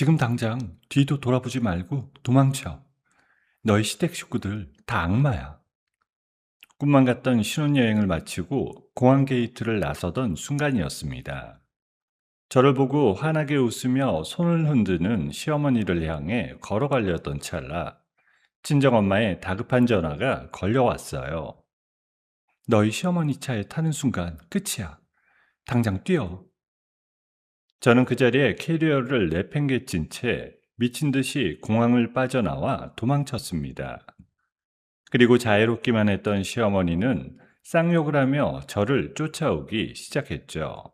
지금 당장 뒤도 돌아보지 말고 도망쳐. 너희 시댁 식구들 다 악마야. 꿈만 같던 신혼여행을 마치고 공항 게이트를 나서던 순간이었습니다. 저를 보고 환하게 웃으며 손을 흔드는 시어머니를 향해 걸어가려던 찰나 친정엄마의 다급한 전화가 걸려왔어요. 너희 시어머니 차에 타는 순간 끝이야. 당장 뛰어. 저는 그 자리에 캐리어를 내팽개친 채 미친 듯이 공항을 빠져나와 도망쳤습니다. 그리고 자유롭기만 했던 시어머니는 쌍욕을 하며 저를 쫓아오기 시작했죠.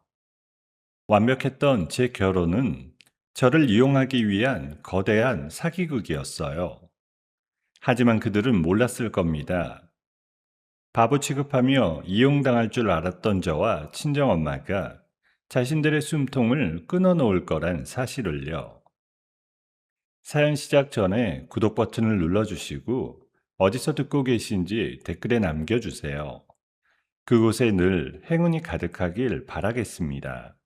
완벽했던 제 결혼은 저를 이용하기 위한 거대한 사기극이었어요. 하지만 그들은 몰랐을 겁니다. 바보 취급하며 이용당할 줄 알았던 저와 친정엄마가 자신들의 숨통을 끊어놓을 거란 사실을요. 사연 시작 전에 구독 버튼을 눌러주시고 어디서 듣고 계신지 댓글에 남겨주세요. 그곳에 늘 행운이 가득하길 바라겠습니다.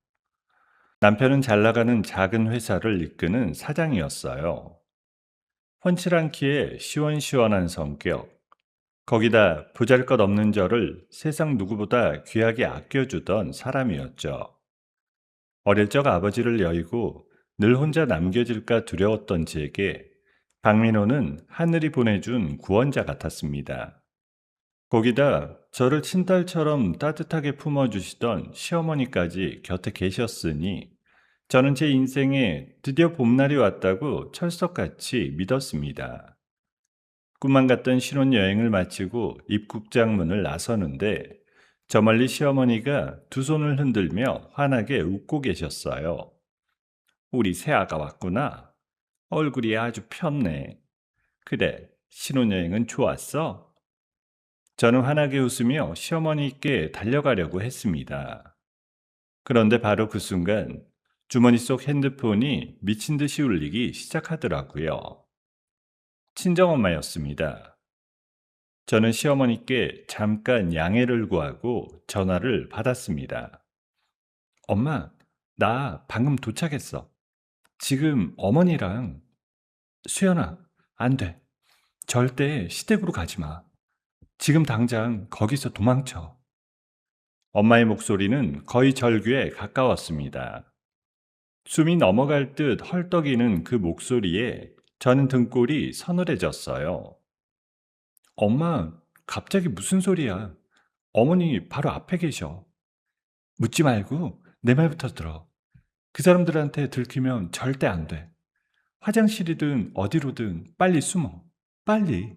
남편은 잘 나가는 작은 회사를 이끄는 사장이었어요. 훤칠한 키에 시원시원한 성격, 거기다 보잘것없는 저를 세상 누구보다 귀하게 아껴주던 사람이었죠. 어릴 적 아버지를 여의고 늘 혼자 남겨질까 두려웠던 제게 박민호는 하늘이 보내준 구원자 같았습니다. 거기다 저를 친딸처럼 따뜻하게 품어주시던 시어머니까지 곁에 계셨으니 저는 제 인생에 드디어 봄날이 왔다고 철석같이 믿었습니다. 꿈만 같던 신혼여행을 마치고 입국장 문을 나서는데 저 멀리 시어머니가 두 손을 흔들며 환하게 웃고 계셨어요. 우리 새아가 왔구나. 얼굴이 아주 폈네. 그래, 신혼여행은 좋았어? 저는 환하게 웃으며 시어머니께 달려가려고 했습니다. 그런데 바로 그 순간 주머니 속 핸드폰이 미친 듯이 울리기 시작하더라고요. 친정엄마였습니다. 저는 시어머니께 잠깐 양해를 구하고 전화를 받았습니다. 엄마, 나 방금 도착했어. 지금 어머니랑 수연아, 안 돼. 절대 시댁으로 가지 마. 지금 당장 거기서 도망쳐. 엄마의 목소리는 거의 절규에 가까웠습니다. 숨이 넘어갈 듯 헐떡이는 그 목소리에 저는 등골이 서늘해졌어요. 엄마, 갑자기 무슨 소리야? 어머니 바로 앞에 계셔. 묻지 말고 내 말부터 들어. 그 사람들한테 들키면 절대 안 돼. 화장실이든 어디로든 빨리 숨어. 빨리.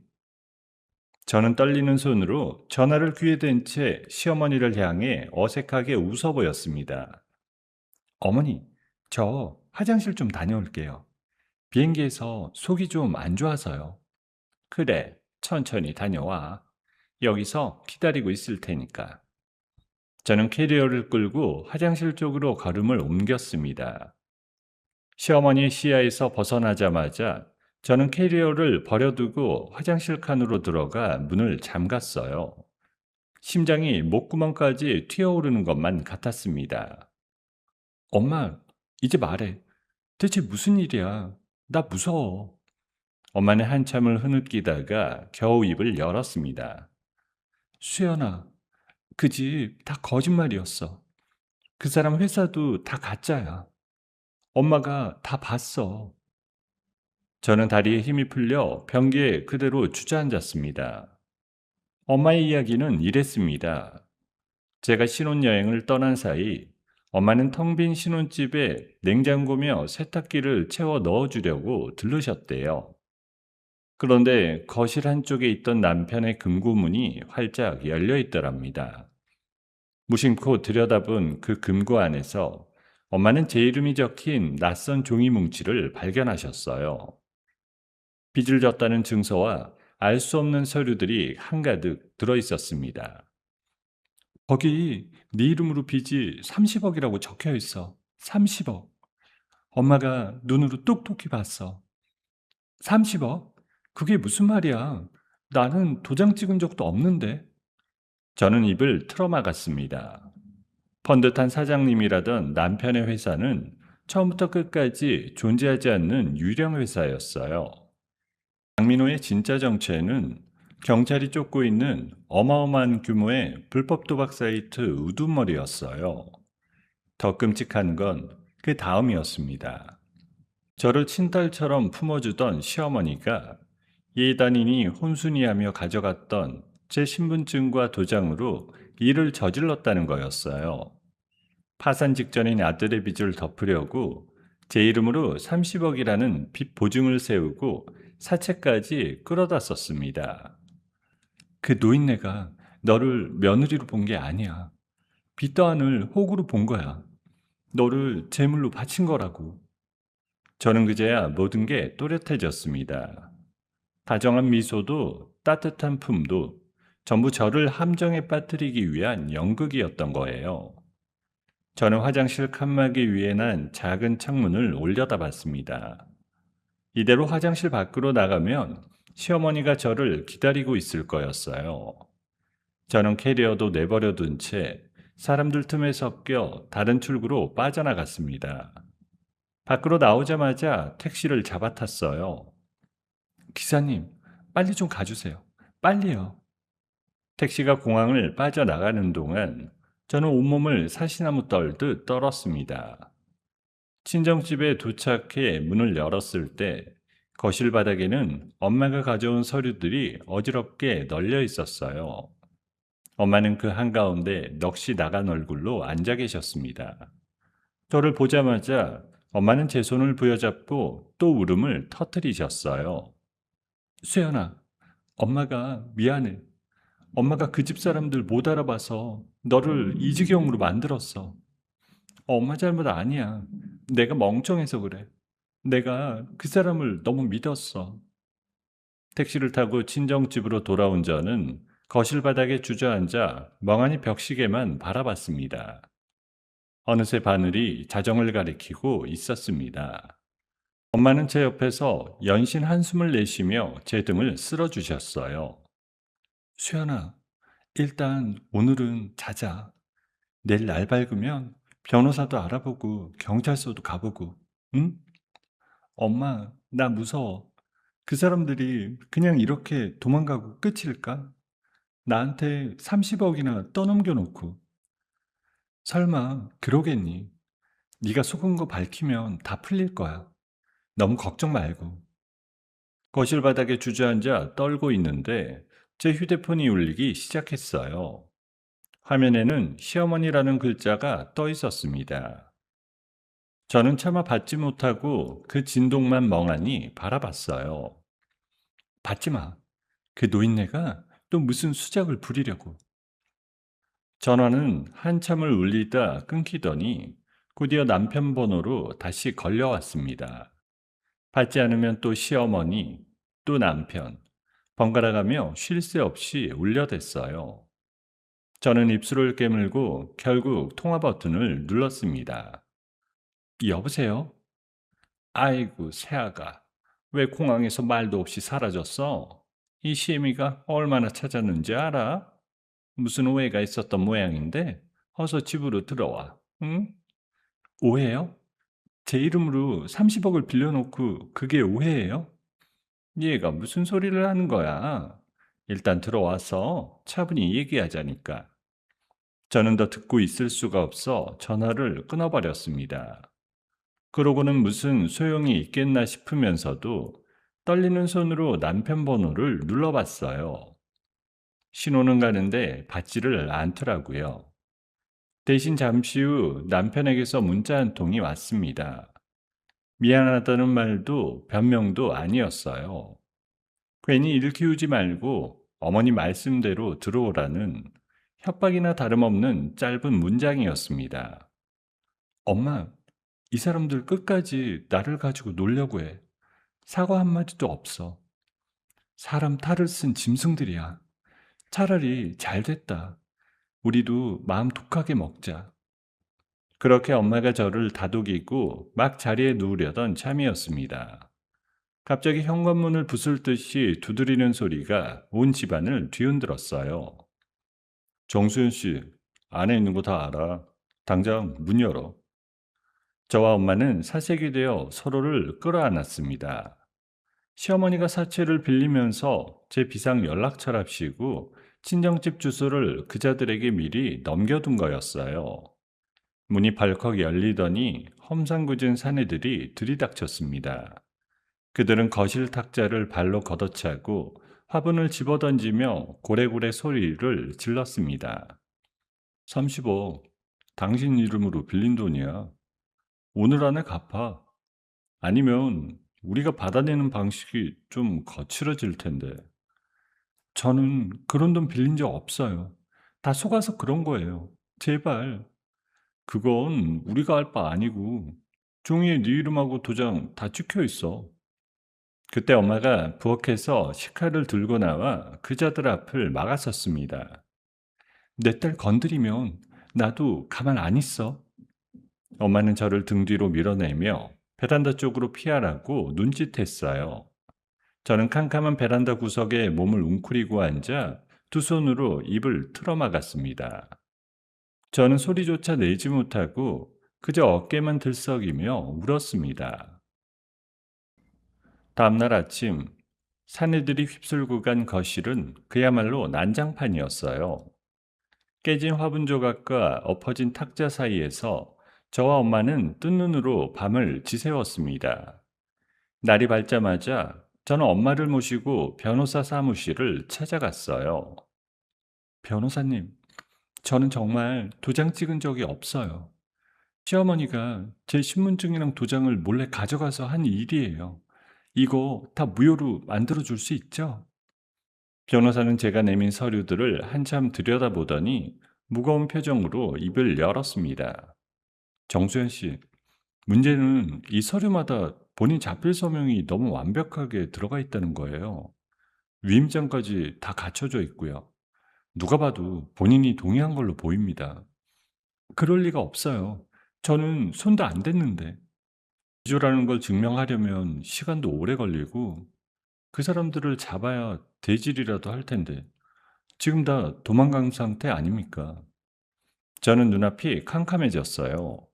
저는 떨리는 손으로 전화를 귀에 댄 채 시어머니를 향해 어색하게 웃어 보였습니다. 어머니, 저 화장실 좀 다녀올게요. 비행기에서 속이 좀 안 좋아서요. 그래, 천천히 다녀와. 여기서 기다리고 있을 테니까. 저는 캐리어를 끌고 화장실 쪽으로 걸음을 옮겼습니다. 시어머니의 시야에서 벗어나자마자 저는 캐리어를 버려두고 화장실 칸으로 들어가 문을 잠갔어요. 심장이 목구멍까지 튀어오르는 것만 같았습니다. 엄마, 이제 말해. 대체 무슨 일이야? 나 무서워. 엄마는 한참을 흐느끼다가 겨우 입을 열었습니다. 수연아, 그 집 다 거짓말이었어. 그 사람 회사도 다 가짜야. 엄마가 다 봤어. 저는 다리에 힘이 풀려 변기에 그대로 주저앉았습니다. 엄마의 이야기는 이랬습니다. 제가 신혼여행을 떠난 사이 엄마는 텅 빈 신혼집에 냉장고며 세탁기를 채워 넣어주려고 들르셨대요. 그런데 거실 한쪽에 있던 남편의 금고문이 활짝 열려 있더랍니다. 무심코 들여다본 그 금고 안에서 엄마는 제 이름이 적힌 낯선 종이 뭉치를 발견하셨어요. 빚을 졌다는 증서와 알 수 없는 서류들이 한가득 들어 있었습니다. 거기 네 이름으로 빚이 30억이라고 적혀 있어. 30억. 엄마가 눈으로 똑똑히 봤어. 30억? 그게 무슨 말이야? 나는 도장 찍은 적도 없는데. 저는 입을 틀어막았습니다. 번듯한 사장님이라던 남편의 회사는 처음부터 끝까지 존재하지 않는 유령 회사였어요. 장민호의 진짜 정체는 경찰이 쫓고 있는 어마어마한 규모의 불법 도박 사이트 우두머리였어요. 더 끔찍한 건 그 다음이었습니다. 저를 친딸처럼 품어주던 시어머니가 예단이니 혼순이하며 가져갔던 제 신분증과 도장으로 일을 저질렀다는 거였어요. 파산 직전인 아들의 빚을 덮으려고 제 이름으로 30억이라는 빚 보증을 세우고 사채까지 끌어다 썼습니다. 그 노인네가 너를 며느리로 본 게 아니야. 빚더한을 호구로 본 거야. 너를 제물로 바친 거라고. 저는 그제야 모든 게 또렷해졌습니다. 다정한 미소도 따뜻한 품도 전부 저를 함정에 빠뜨리기 위한 연극이었던 거예요. 저는 화장실 칸막이 위에 난 작은 창문을 올려다봤습니다. 이대로 화장실 밖으로 나가면 시어머니가 저를 기다리고 있을 거였어요. 저는 캐리어도 내버려둔 채 사람들 틈에 섞여 다른 출구로 빠져나갔습니다. 밖으로 나오자마자 택시를 잡아탔어요. 기사님, 빨리 좀 가주세요. 빨리요. 택시가 공항을 빠져나가는 동안 저는 온몸을 사시나무 떨듯 떨었습니다. 친정집에 도착해 문을 열었을 때 거실 바닥에는 엄마가 가져온 서류들이 어지럽게 널려 있었어요. 엄마는 그 한가운데 넋이 나간 얼굴로 앉아 계셨습니다. 저를 보자마자 엄마는 제 손을 부여잡고 또 울음을 터뜨리셨어요. 수연아, 엄마가 미안해. 엄마가 그 집 사람들 못 알아봐서 너를 이 지경으로 만들었어. 엄마 잘못 아니야. 내가 멍청해서 그래. 내가 그 사람을 너무 믿었어. 택시를 타고 친정집으로 돌아온 저는 거실 바닥에 주저앉아 멍하니 벽시계만 바라봤습니다. 어느새 바늘이 자정을 가리키고 있었습니다. 엄마는 제 옆에서 연신 한숨을 내쉬며 제 등을 쓸어주셨어요. 수연아, 일단 오늘은 자자. 내일 날 밝으면 변호사도 알아보고 경찰서도 가보고, 응? 엄마, 나 무서워. 그 사람들이 그냥 이렇게 도망가고 끝일까? 나한테 30억이나 떠넘겨 놓고. 설마 그러겠니? 네가 속은 거 밝히면 다 풀릴 거야. 너무 걱정 말고. 거실 바닥에 주저앉아 떨고 있는데 제 휴대폰이 울리기 시작했어요. 화면에는 시어머니라는 글자가 떠 있었습니다. 저는 차마 받지 못하고 그 진동만 멍하니 바라봤어요. 받지 마. 그 노인네가 또 무슨 수작을 부리려고. 전화는 한참을 울리다 끊기더니 곧이어 남편 번호로 다시 걸려왔습니다. 받지 않으면 또 시어머니, 또 남편, 번갈아가며 쉴 새 없이 울려댔어요. 저는 입술을 깨물고 결국 통화 버튼을 눌렀습니다. 여보세요? 아이고, 새아가. 왜 공항에서 말도 없이 사라졌어? 이 시애미가 얼마나 찾았는지 알아? 무슨 오해가 있었던 모양인데 어서 집으로 들어와. 응? 오해요? 제 이름으로 30억을 빌려놓고 그게 오해예요? 얘가 무슨 소리를 하는 거야? 일단 들어와서 차분히 얘기하자니까. 저는 더 듣고 있을 수가 없어 전화를 끊어버렸습니다. 그러고는 무슨 소용이 있겠나 싶으면서도 떨리는 손으로 남편 번호를 눌러봤어요. 신호는 가는데 받지를 않더라고요. 대신 잠시 후 남편에게서 문자 한 통이 왔습니다. 미안하다는 말도 변명도 아니었어요. 괜히 일 키우지 말고 어머니 말씀대로 들어오라는 협박이나 다름없는 짧은 문장이었습니다. 엄마, 이 사람들 끝까지 나를 가지고 놀려고 해. 사과 한마디도 없어. 사람 탈을 쓴 짐승들이야. 차라리 잘 됐다. 우리도 마음 독하게 먹자. 그렇게 엄마가 저를 다독이고 막 자리에 누우려던 참이었습니다. 갑자기 현관문을 부술듯이 두드리는 소리가 온 집안을 뒤흔들었어요. 정수연 씨, 안에 있는 거 다 알아. 당장 문 열어. 저와 엄마는 사색이 되어 서로를 끌어안았습니다. 시어머니가 사채를 빌리면서 제 비상 연락처랍시고 친정집 주소를 그자들에게 미리 넘겨둔 거였어요. 문이 벌컥 열리더니 험상궂은 사내들이 들이닥쳤습니다. 그들은 거실 탁자를 발로 걷어차고 화분을 집어던지며 고래고래 소리를 질렀습니다. 30억, 당신 이름으로 빌린 돈이야. 오늘 안에 갚아. 아니면 우리가 받아내는 방식이 좀 거칠어질 텐데. 저는 그런 돈 빌린 적 없어요. 다 속아서 그런 거예요. 제발. 그건 우리가 할 바 아니고 종이에 네 이름하고 도장 다 찍혀 있어. 그때 엄마가 부엌에서 식칼을 들고 나와 그자들 앞을 막았었습니다. 내 딸 건드리면 나도 가만 안 있어. 엄마는 저를 등 뒤로 밀어내며 베란다 쪽으로 피하라고 눈짓했어요. 저는 캄캄한 베란다 구석에 몸을 웅크리고 앉아 두 손으로 입을 틀어막았습니다. 저는 소리조차 내지 못하고 그저 어깨만 들썩이며 울었습니다. 다음날 아침, 사내들이 휩쓸고 간 거실은 그야말로 난장판이었어요. 깨진 화분 조각과 엎어진 탁자 사이에서 저와 엄마는 뜬 눈으로 밤을 지새웠습니다. 날이 밝자마자 저는 엄마를 모시고 변호사 사무실을 찾아갔어요. 변호사님, 저는 정말 도장 찍은 적이 없어요. 시어머니가 제 신분증이랑 도장을 몰래 가져가서 한 일이에요. 이거 다 무효로 만들어줄 수 있죠? 변호사는 제가 내민 서류들을 한참 들여다보더니 무거운 표정으로 입을 열었습니다. 정수현 씨, 문제는 이 서류마다 본인 자필 서명이 너무 완벽하게 들어가 있다는 거예요. 위임장까지 다 갖춰져 있고요. 누가 봐도 본인이 동의한 걸로 보입니다. 그럴 리가 없어요. 저는 손도 안 댔는데. 기조라는 걸 증명하려면 시간도 오래 걸리고 그 사람들을 잡아야 대질이라도 할 텐데 지금 다 도망간 상태 아닙니까? 저는 눈앞이 캄캄해졌어요.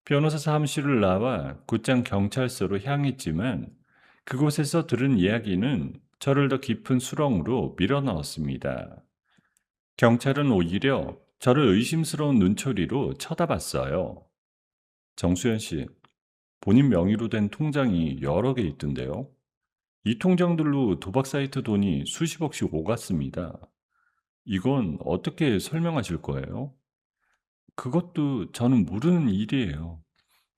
변호사 사무실을 나와 곧장 경찰서로 향했지만 그곳에서 들은 이야기는 저를 더 깊은 수렁으로 밀어넣었습니다. 경찰은 오히려 저를 의심스러운 눈초리로 쳐다봤어요. 정수현 씨, 본인 명의로 된 통장이 여러 개 있던데요. 이 통장들로 도박 사이트 돈이 수십억씩 오갔습니다. 이건 어떻게 설명하실 거예요? 그것도 저는 모르는 일이에요.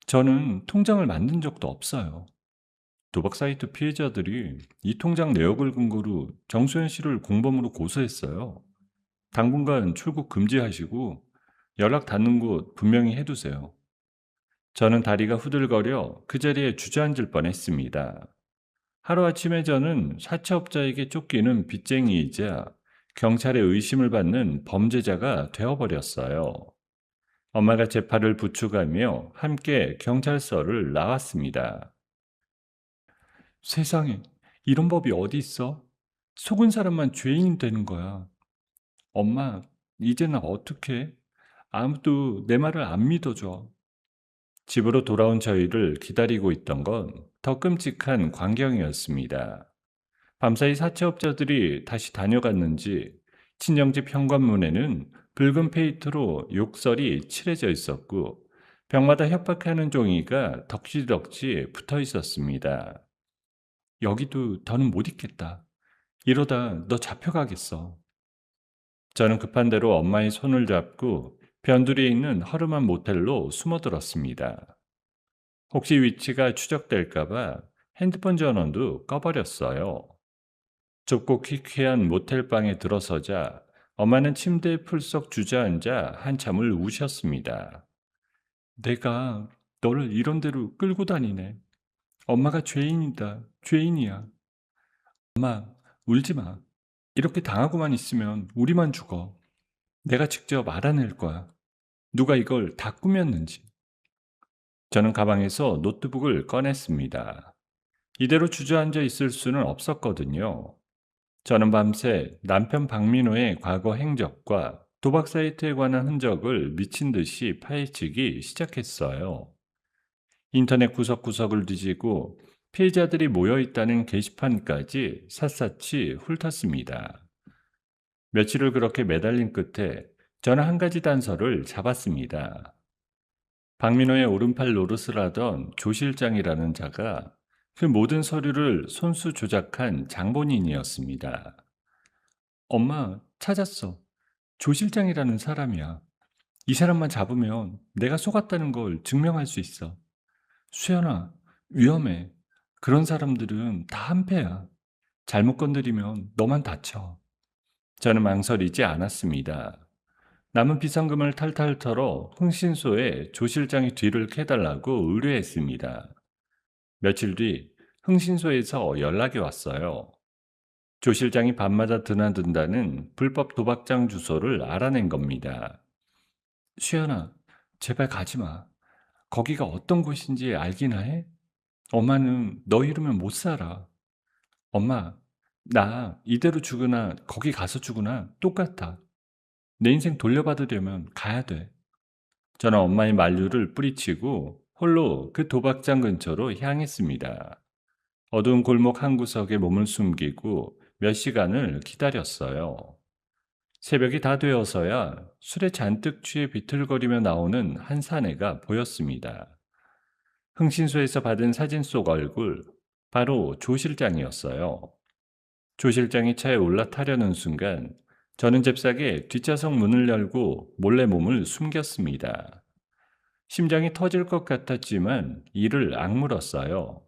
저는 통장을 만든 적도 없어요. 도박 사이트 피해자들이 이 통장 내역을 근거로 정수현 씨를 공범으로 고소했어요. 당분간 출국 금지하시고 연락 닿는 곳 분명히 해두세요. 저는 다리가 후들거려 그 자리에 주저앉을 뻔했습니다. 하루아침에 저는 사채업자에게 쫓기는 빚쟁이이자 경찰의 의심을 받는 범죄자가 되어버렸어요. 엄마가 제 팔을 부축하며 함께 경찰서를 나왔습니다. 세상에, 이런 법이 어디 있어? 속은 사람만 죄인이 되는 거야. 엄마, 이제 나 어떡해? 아무도 내 말을 안 믿어줘. 집으로 돌아온 저희를 기다리고 있던 건 더 끔찍한 광경이었습니다. 밤사이 사채업자들이 다시 다녀갔는지 친정집 현관문에는 붉은 페인트로 욕설이 칠해져 있었고 벽마다 협박하는 종이가 덕지덕지 붙어 있었습니다. 여기도 더는 못 있겠다. 이러다 너 잡혀가겠어. 저는 급한 대로 엄마의 손을 잡고 변두리에 있는 허름한 모텔로 숨어들었습니다. 혹시 위치가 추적될까봐 핸드폰 전원도 꺼버렸어요. 좁고 퀴퀴한 모텔방에 들어서자 엄마는 침대에 풀썩 주저앉아 한참을 우셨습니다. 내가 너를 이런 데로 끌고 다니네. 엄마가 죄인이다. 죄인이야. 엄마, 울지 마. 이렇게 당하고만 있으면 우리만 죽어. 내가 직접 알아낼 거야. 누가 이걸 다 꾸몄는지. 저는 가방에서 노트북을 꺼냈습니다. 이대로 주저앉아 있을 수는 없었거든요. 저는 밤새 남편 박민호의 과거 행적과 도박 사이트에 관한 흔적을 미친 듯이 파헤치기 시작했어요. 인터넷 구석구석을 뒤지고 피해자들이 모여 있다는 게시판까지 샅샅이 훑었습니다. 며칠을 그렇게 매달린 끝에 저는 한 가지 단서를 잡았습니다. 박민호의 오른팔 노릇을 하던 조 실장이라는 자가 그 모든 서류를 손수 조작한 장본인이었습니다. 엄마, 찾았어. 조 실장이라는 사람이야. 이 사람만 잡으면 내가 속았다는 걸 증명할 수 있어. 수연아, 위험해. 그런 사람들은 다 한패야. 잘못 건드리면 너만 다쳐. 저는 망설이지 않았습니다. 남은 비상금을 탈탈 털어 흥신소에 조 실장의 뒤를 캐달라고 의뢰했습니다. 며칠 뒤 흥신소에서 연락이 왔어요. 조 실장이 밤마다 드나든다는 불법 도박장 주소를 알아낸 겁니다. 수연아, 제발 가지 마. 거기가 어떤 곳인지 알기나 해? 엄마는 너 잃으면 못 살아. 엄마, 나 이대로 죽으나 거기 가서 죽으나 똑같아. 내 인생 돌려받으려면 가야 돼. 저는 엄마의 만류를 뿌리치고 홀로 그 도박장 근처로 향했습니다. 어두운 골목 한 구석에 몸을 숨기고 몇 시간을 기다렸어요. 새벽이 다 되어서야 술에 잔뜩 취해 비틀거리며 나오는 한 사내가 보였습니다. 흥신소에서 받은 사진 속 얼굴, 바로 조 실장이었어요. 조 실장이 차에 올라타려는 순간 저는 잽싸게 뒷좌석 문을 열고 몰래 몸을 숨겼습니다. 심장이 터질 것 같았지만 이를 악물었어요.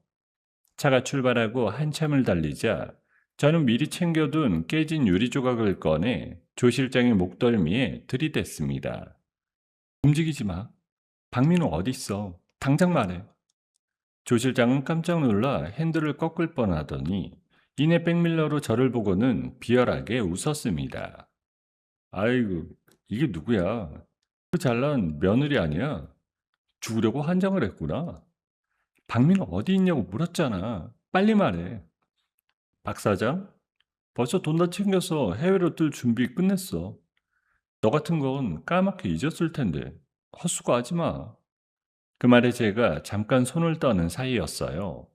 차가 출발하고 한참을 달리자 저는 미리 챙겨둔 깨진 유리 조각을 꺼내 조 실장의 목덜미에 들이댔습니다. 움직이지 마. 박민호 어딨어? 당장 말해. 조 실장은 깜짝 놀라 핸들을 꺾을 뻔하더니 이내 백밀러로 저를 보고는 비열하게 웃었습니다. 아이고, 이게 누구야? 그 잘난 며느리 아니야? 죽으려고 환장을 했구나. 박민호 어디 있냐고 물었잖아. 빨리 말해. 박 사장? 벌써 돈 다 챙겨서 해외로 뜰 준비 끝냈어. 너 같은 건 까맣게 잊었을 텐데. 헛수고하지 마. 그 말에 제가 잠깐 손을 떠는 사이였어요.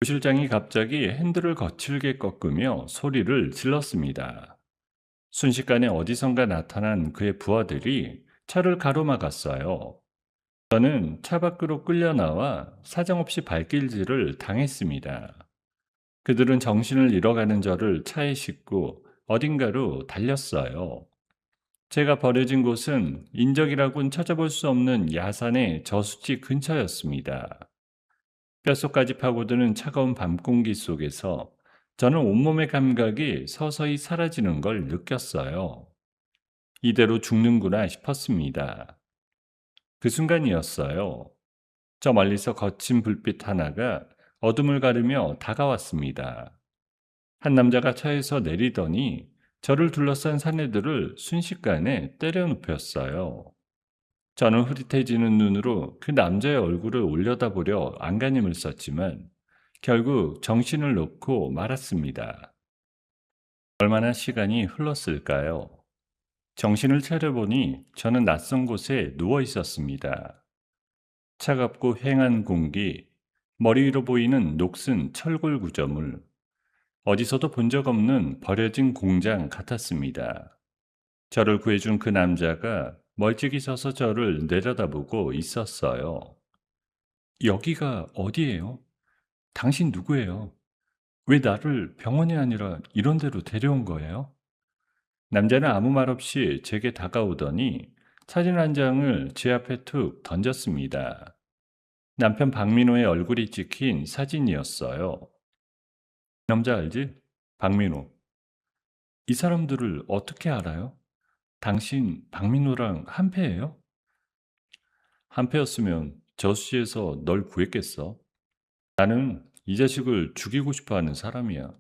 조 실장이 갑자기 핸들을 거칠게 꺾으며 소리를 질렀습니다. 순식간에 어디선가 나타난 그의 부하들이 차를 가로막았어요. 저는 차 밖으로 끌려 나와 사정없이 발길질을 당했습니다. 그들은 정신을 잃어가는 저를 차에 싣고 어딘가로 달렸어요. 제가 버려진 곳은 인적이라곤 찾아볼 수 없는 야산의 저수지 근처였습니다. 뼛속까지 파고드는 차가운 밤 공기 속에서 저는 온몸의 감각이 서서히 사라지는 걸 느꼈어요. 이대로 죽는구나 싶었습니다. 그 순간이었어요. 저 멀리서 거친 불빛 하나가 어둠을 가르며 다가왔습니다. 한 남자가 차에서 내리더니 저를 둘러싼 사내들을 순식간에 때려 눕혔어요. 저는 흐릿해지는 눈으로 그 남자의 얼굴을 올려다보려 안간힘을 썼지만 결국 정신을 놓고 말았습니다. 얼마나 시간이 흘렀을까요? 정신을 차려보니 저는 낯선 곳에 누워 있었습니다. 차갑고 휑한 공기, 머리 위로 보이는 녹슨 철골 구조물, 어디서도 본 적 없는 버려진 공장 같았습니다. 저를 구해준 그 남자가 멀찍이 서서 저를 내려다보고 있었어요. 여기가 어디예요? 당신 누구예요? 왜 나를 병원이 아니라 이런 데로 데려온 거예요? 남자는 아무 말 없이 제게 다가오더니 사진 한 장을 제 앞에 툭 던졌습니다. 남편 박민호의 얼굴이 찍힌 사진이었어요. 남자 알지? 박민호. 이 사람들을 어떻게 알아요? 당신 박민호랑 한패예요? 한패였으면 저수지에서 널 구했겠어. 나는 이 자식을 죽이고 싶어 하는 사람이야.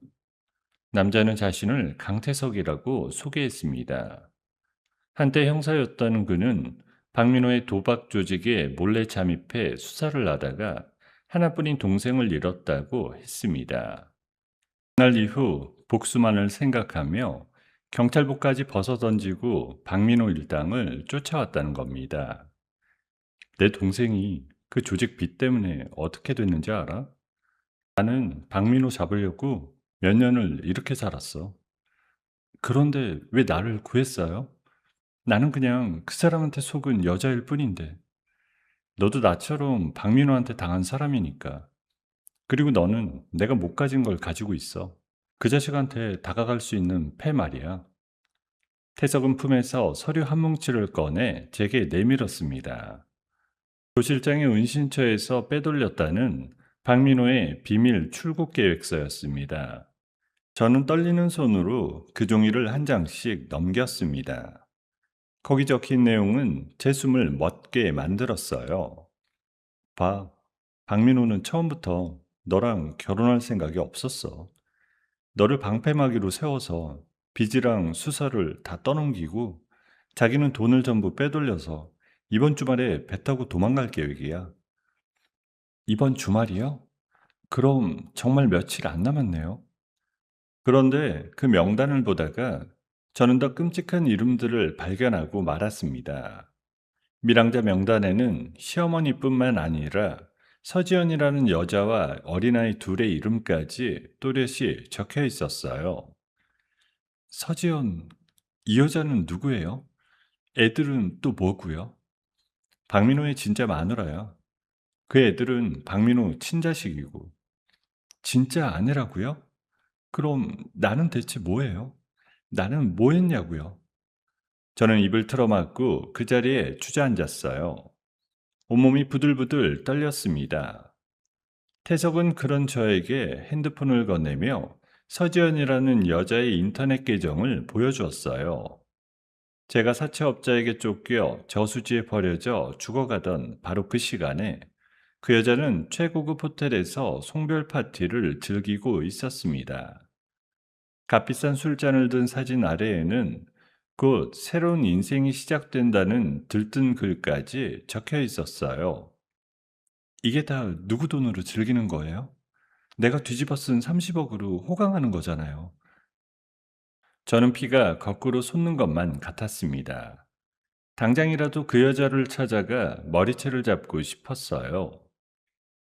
남자는 자신을 강태석이라고 소개했습니다. 한때 형사였던 그는 박민호의 도박 조직에 몰래 잠입해 수사를 하다가 하나뿐인 동생을 잃었다고 했습니다. 그날 이후 복수만을 생각하며 경찰복까지 벗어던지고 박민호 일당을 쫓아왔다는 겁니다. 내 동생이 그 조직 빚 때문에 어떻게 됐는지 알아? 나는 박민호 잡으려고 몇 년을 이렇게 살았어. 그런데 왜 나를 구했어요? 나는 그냥 그 사람한테 속은 여자일 뿐인데. 너도 나처럼 박민호한테 당한 사람이니까. 그리고 너는 내가 못 가진 걸 가지고 있어. 그 자식한테 다가갈 수 있는 패 말이야. 태석은 품에서 서류 한 뭉치를 꺼내 제게 내밀었습니다. 조 실장의 은신처에서 빼돌렸다는 박민호의 비밀 출국 계획서였습니다. 저는 떨리는 손으로 그 종이를 한 장씩 넘겼습니다. 거기 적힌 내용은 제 숨을 멎게 만들었어요. 봐, 박민호는 처음부터 너랑 결혼할 생각이 없었어. 너를 방패막이로 세워서 빚이랑 수사를 다 떠넘기고 자기는 돈을 전부 빼돌려서 이번 주말에 배 타고 도망갈 계획이야. 이번 주말이요? 그럼 정말 며칠 안 남았네요. 그런데 그 명단을 보다가 저는 더 끔찍한 이름들을 발견하고 말았습니다. 밀항자 명단에는 시어머니뿐만 아니라 서지연이라는 여자와 어린아이 둘의 이름까지 또렷이 적혀 있었어요. 서지연, 이 여자는 누구예요? 애들은 또 뭐고요? 박민호의 진짜 마누라야. 그 애들은 박민호 친자식이고. 진짜 아내라고요? 그럼 나는 대체 뭐예요? 나는 뭐 했냐고요? 저는 입을 틀어막고 그 자리에 주저앉았어요. 온몸이 부들부들 떨렸습니다. 태석은 그런 저에게 핸드폰을 건네며 서지연이라는 여자의 인터넷 계정을 보여주었어요. 제가 사채업자에게 쫓겨 저수지에 버려져 죽어가던 바로 그 시간에 그 여자는 최고급 호텔에서 송별 파티를 즐기고 있었습니다. 값비싼 술잔을 든 사진 아래에는 곧 새로운 인생이 시작된다는 들뜬 글까지 적혀 있었어요. 이게 다 누구 돈으로 즐기는 거예요? 내가 뒤집어 쓴 30억으로 호강하는 거잖아요. 저는 피가 거꾸로 솟는 것만 같았습니다. 당장이라도 그 여자를 찾아가 머리채를 잡고 싶었어요.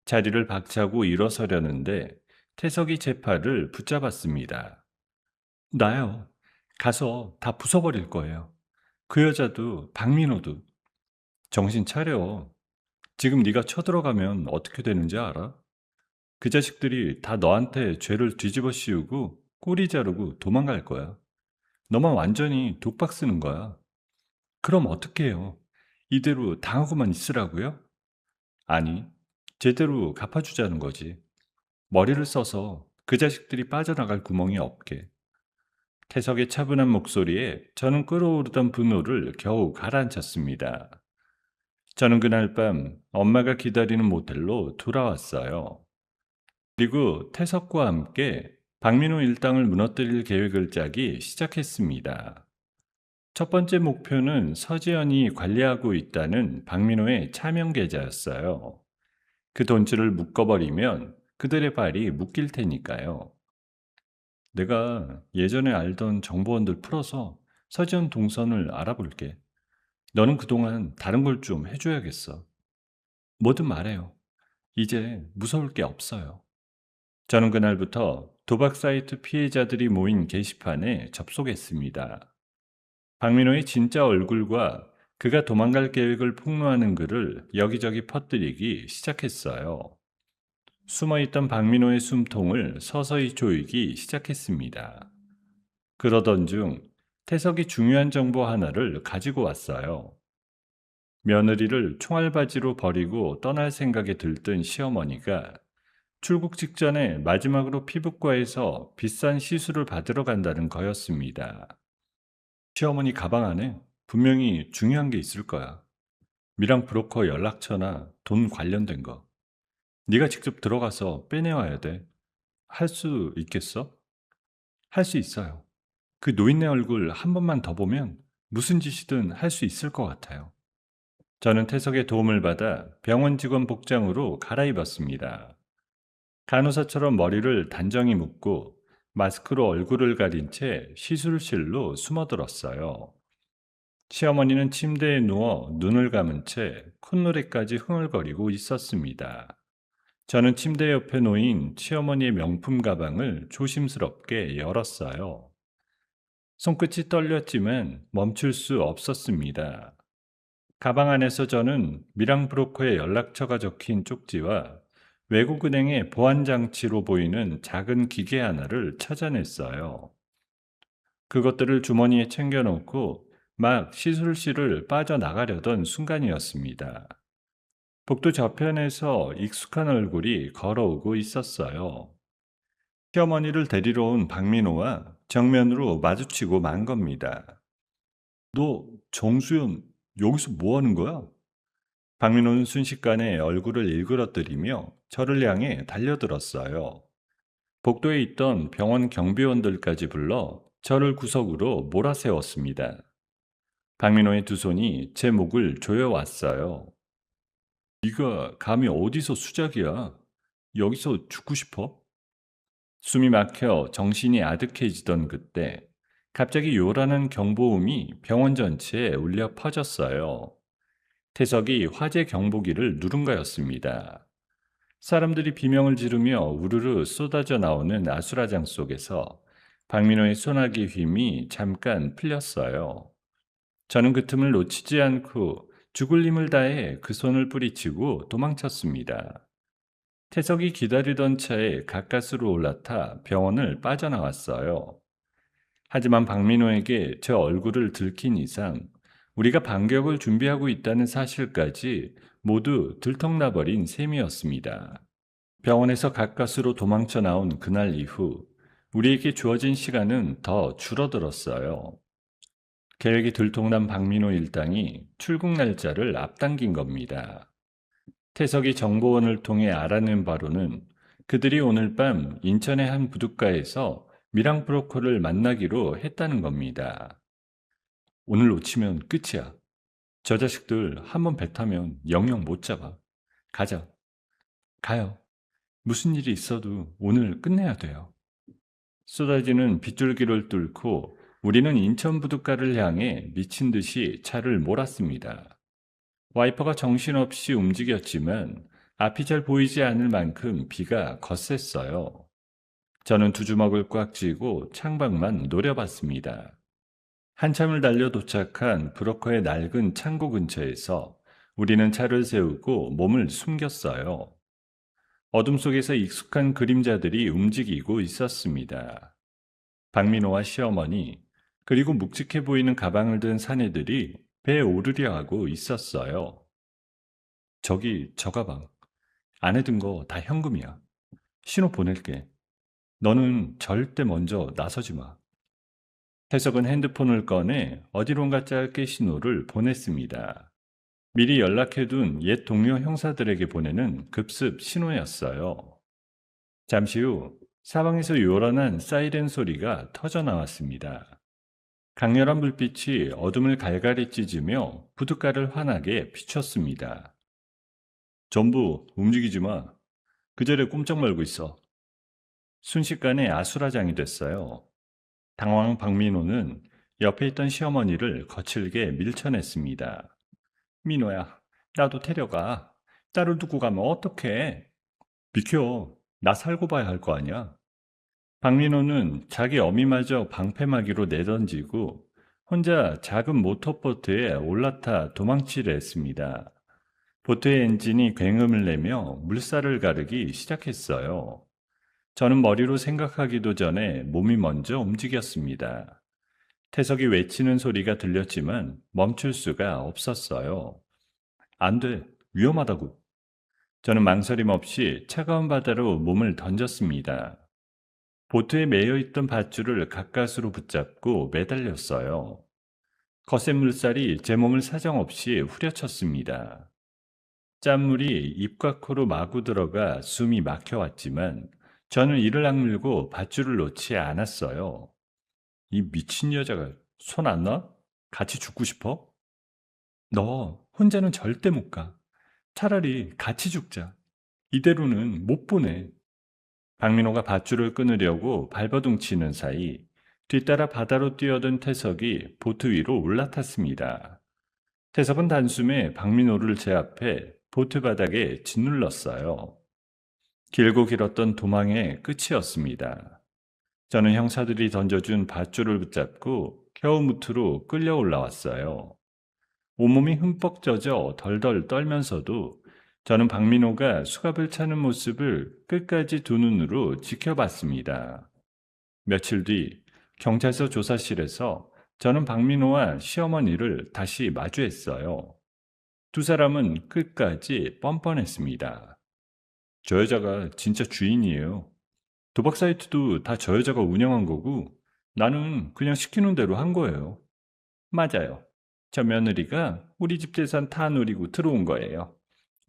자리를 박차고 일어서려는데 태석이 제 팔을 붙잡았습니다. 나요. 가서 다 부숴버릴 거예요. 그 여자도 박민호도. 정신 차려. 지금 네가 쳐들어가면 어떻게 되는지 알아? 그 자식들이 다 너한테 죄를 뒤집어 씌우고 꼬리 자르고 도망갈 거야. 너만 완전히 독박 쓰는 거야. 그럼 어떻게 해요? 이대로 당하고만 있으라고요? 아니, 제대로 갚아주자는 거지. 머리를 써서 그 자식들이 빠져나갈 구멍이 없게. 태석의 차분한 목소리에 저는 끓어오르던 분노를 겨우 가라앉혔습니다. 저는 그날 밤 엄마가 기다리는 모텔로 돌아왔어요. 그리고 태석과 함께 박민호 일당을 무너뜨릴 계획을 짜기 시작했습니다. 첫 번째 목표는 서지연이 관리하고 있다는 박민호의 차명 계좌였어요. 그 돈줄을 묶어버리면 그들의 발이 묶일 테니까요. 내가 예전에 알던 정보원들 풀어서 서지연 동선을 알아볼게. 너는 그동안 다른 걸 좀 해줘야겠어. 뭐든 말해요. 이제 무서울 게 없어요. 저는 그날부터 도박 사이트 피해자들이 모인 게시판에 접속했습니다. 박민호의 진짜 얼굴과 그가 도망갈 계획을 폭로하는 글을 여기저기 퍼뜨리기 시작했어요. 숨어있던 박민호의 숨통을 서서히 조이기 시작했습니다. 그러던 중 태석이 중요한 정보 하나를 가지고 왔어요. 며느리를 총알바지로 버리고 떠날 생각에 들뜬 시어머니가 출국 직전에 마지막으로 피부과에서 비싼 시술을 받으러 간다는 거였습니다. 시어머니 가방 안에 분명히 중요한 게 있을 거야. 미랑 브로커 연락처나 돈 관련된 거. 네가 직접 들어가서 빼내와야 돼. 할 수 있겠어? 할 수 있어요. 그 노인네 얼굴 한 번만 더 보면 무슨 짓이든 할 수 있을 것 같아요. 저는 태석의 도움을 받아 병원 직원 복장으로 갈아입었습니다. 간호사처럼 머리를 단정히 묶고 마스크로 얼굴을 가린 채 시술실로 숨어들었어요. 시어머니는 침대에 누워 눈을 감은 채 콧노래까지 흥얼거리고 있었습니다. 저는 침대 옆에 놓인 시어머니의 명품 가방을 조심스럽게 열었어요. 손끝이 떨렸지만 멈출 수 없었습니다. 가방 안에서 저는 미랑 브로커의 연락처가 적힌 쪽지와 외국은행의 보안장치로 보이는 작은 기계 하나를 찾아냈어요. 그것들을 주머니에 챙겨놓고 막 시술실을 빠져나가려던 순간이었습니다. 복도 저편에서 익숙한 얼굴이 걸어오고 있었어요. 시어머니를 데리러 온 박민호와 정면으로 마주치고 만 겁니다. 너, 정수연, 여기서 뭐 하는 거야? 박민호는 순식간에 얼굴을 일그러뜨리며 저를 향해 달려들었어요. 복도에 있던 병원 경비원들까지 불러 저를 구석으로 몰아세웠습니다. 박민호의 두 손이 제 목을 조여왔어요. 네가 감히 어디서 수작이야? 여기서 죽고 싶어? 숨이 막혀 정신이 아득해지던 그때 갑자기 요란한 경보음이 병원 전체에 울려 퍼졌어요. 태석이 화재 경보기를 누른 거였습니다. 사람들이 비명을 지르며 우르르 쏟아져 나오는 아수라장 속에서 박민호의 소나기 힘이 잠깐 풀렸어요. 저는 그 틈을 놓치지 않고 죽을 힘을 다해 그 손을 뿌리치고 도망쳤습니다. 태석이 기다리던 차에 가까스로 올라타 병원을 빠져나왔어요. 하지만 박민호에게 제 얼굴을 들킨 이상 우리가 반격을 준비하고 있다는 사실까지 모두 들통나버린 셈이었습니다. 병원에서 가까스로 도망쳐 나온 그날 이후 우리에게 주어진 시간은 더 줄어들었어요. 계획이 들통난 박민호 일당이 출국 날짜를 앞당긴 겁니다. 태석이 정보원을 통해 알아낸 바로는 그들이 오늘 밤 인천의 한 부둣가에서 미랑 브로커를 만나기로 했다는 겁니다. 오늘 놓치면 끝이야. 저 자식들 한번 배 타면 영영 못 잡아. 가자. 가요. 무슨 일이 있어도 오늘 끝내야 돼요. 쏟아지는 빗줄기를 뚫고 우리는 인천 부둣가를 향해 미친 듯이 차를 몰았습니다. 와이퍼가 정신없이 움직였지만 앞이 잘 보이지 않을 만큼 비가 거셌어요. 저는 두 주먹을 꽉 쥐고 창밖만 노려봤습니다. 한참을 달려 도착한 브로커의 낡은 창고 근처에서 우리는 차를 세우고 몸을 숨겼어요. 어둠 속에서 익숙한 그림자들이 움직이고 있었습니다. 박민호와 시어머니, 그리고 묵직해 보이는 가방을 든 사내들이 배에 오르려 하고 있었어요. 저기 저 가방, 안에 든 거 다 현금이야. 신호 보낼게. 너는 절대 먼저 나서지 마. 해석은 핸드폰을 꺼내 어디론가 짧게 신호를 보냈습니다. 미리 연락해둔 옛 동료 형사들에게 보내는 급습 신호였어요. 잠시 후 사방에서 요란한 사이렌 소리가 터져 나왔습니다. 강렬한 불빛이 어둠을 갈갈이 찢으며 부둣가를 환하게 비췄습니다. 전부 움직이지 마. 그 자리에 꼼짝 말고 있어. 순식간에 아수라장이 됐어요. 당황한 박민호는 옆에 있던 시어머니를 거칠게 밀쳐냈습니다. 민호야, 나도 데려가. 딸을 두고 가면 어떡해? 비켜. 나 살고 봐야 할 거 아니야. 박민호는 자기 어미마저 방패막이로 내던지고 혼자 작은 모터보트에 올라타 도망치려 했습니다. 보트의 엔진이 굉음을 내며 물살을 가르기 시작했어요. 저는 머리로 생각하기도 전에 몸이 먼저 움직였습니다. 태석이 외치는 소리가 들렸지만 멈출 수가 없었어요. 안 돼, 위험하다고. 저는 망설임 없이 차가운 바다로 몸을 던졌습니다. 보트에 매여 있던 밧줄을 가까스로 붙잡고 매달렸어요. 거센 물살이 제 몸을 사정없이 후려쳤습니다. 짠물이 입과 코로 마구 들어가 숨이 막혀왔지만 저는 이를 악물고 밧줄을 놓지 않았어요. 이 미친 여자가 손 안 놔? 같이 죽고 싶어? 너 혼자는 절대 못 가. 차라리 같이 죽자. 이대로는 못 보내. 박민호가 밧줄을 끊으려고 발버둥 치는 사이 뒤따라 바다로 뛰어든 태석이 보트 위로 올라탔습니다. 태석은 단숨에 박민호를 제압해 보트 바닥에 짓눌렀어요. 길고 길었던 도망의 끝이었습니다. 저는 형사들이 던져준 밧줄을 붙잡고 겨우 무트로 끌려 올라왔어요. 온몸이 흠뻑 젖어 덜덜 떨면서도 저는 박민호가 수갑을 차는 모습을 끝까지 두 눈으로 지켜봤습니다. 며칠 뒤 경찰서 조사실에서 저는 박민호와 시어머니를 다시 마주했어요. 두 사람은 끝까지 뻔뻔했습니다. 저 여자가 진짜 주인이에요. 도박 사이트도 다 저 여자가 운영한 거고 나는 그냥 시키는 대로 한 거예요. 맞아요. 저 며느리가 우리 집 재산 다 노리고 들어온 거예요.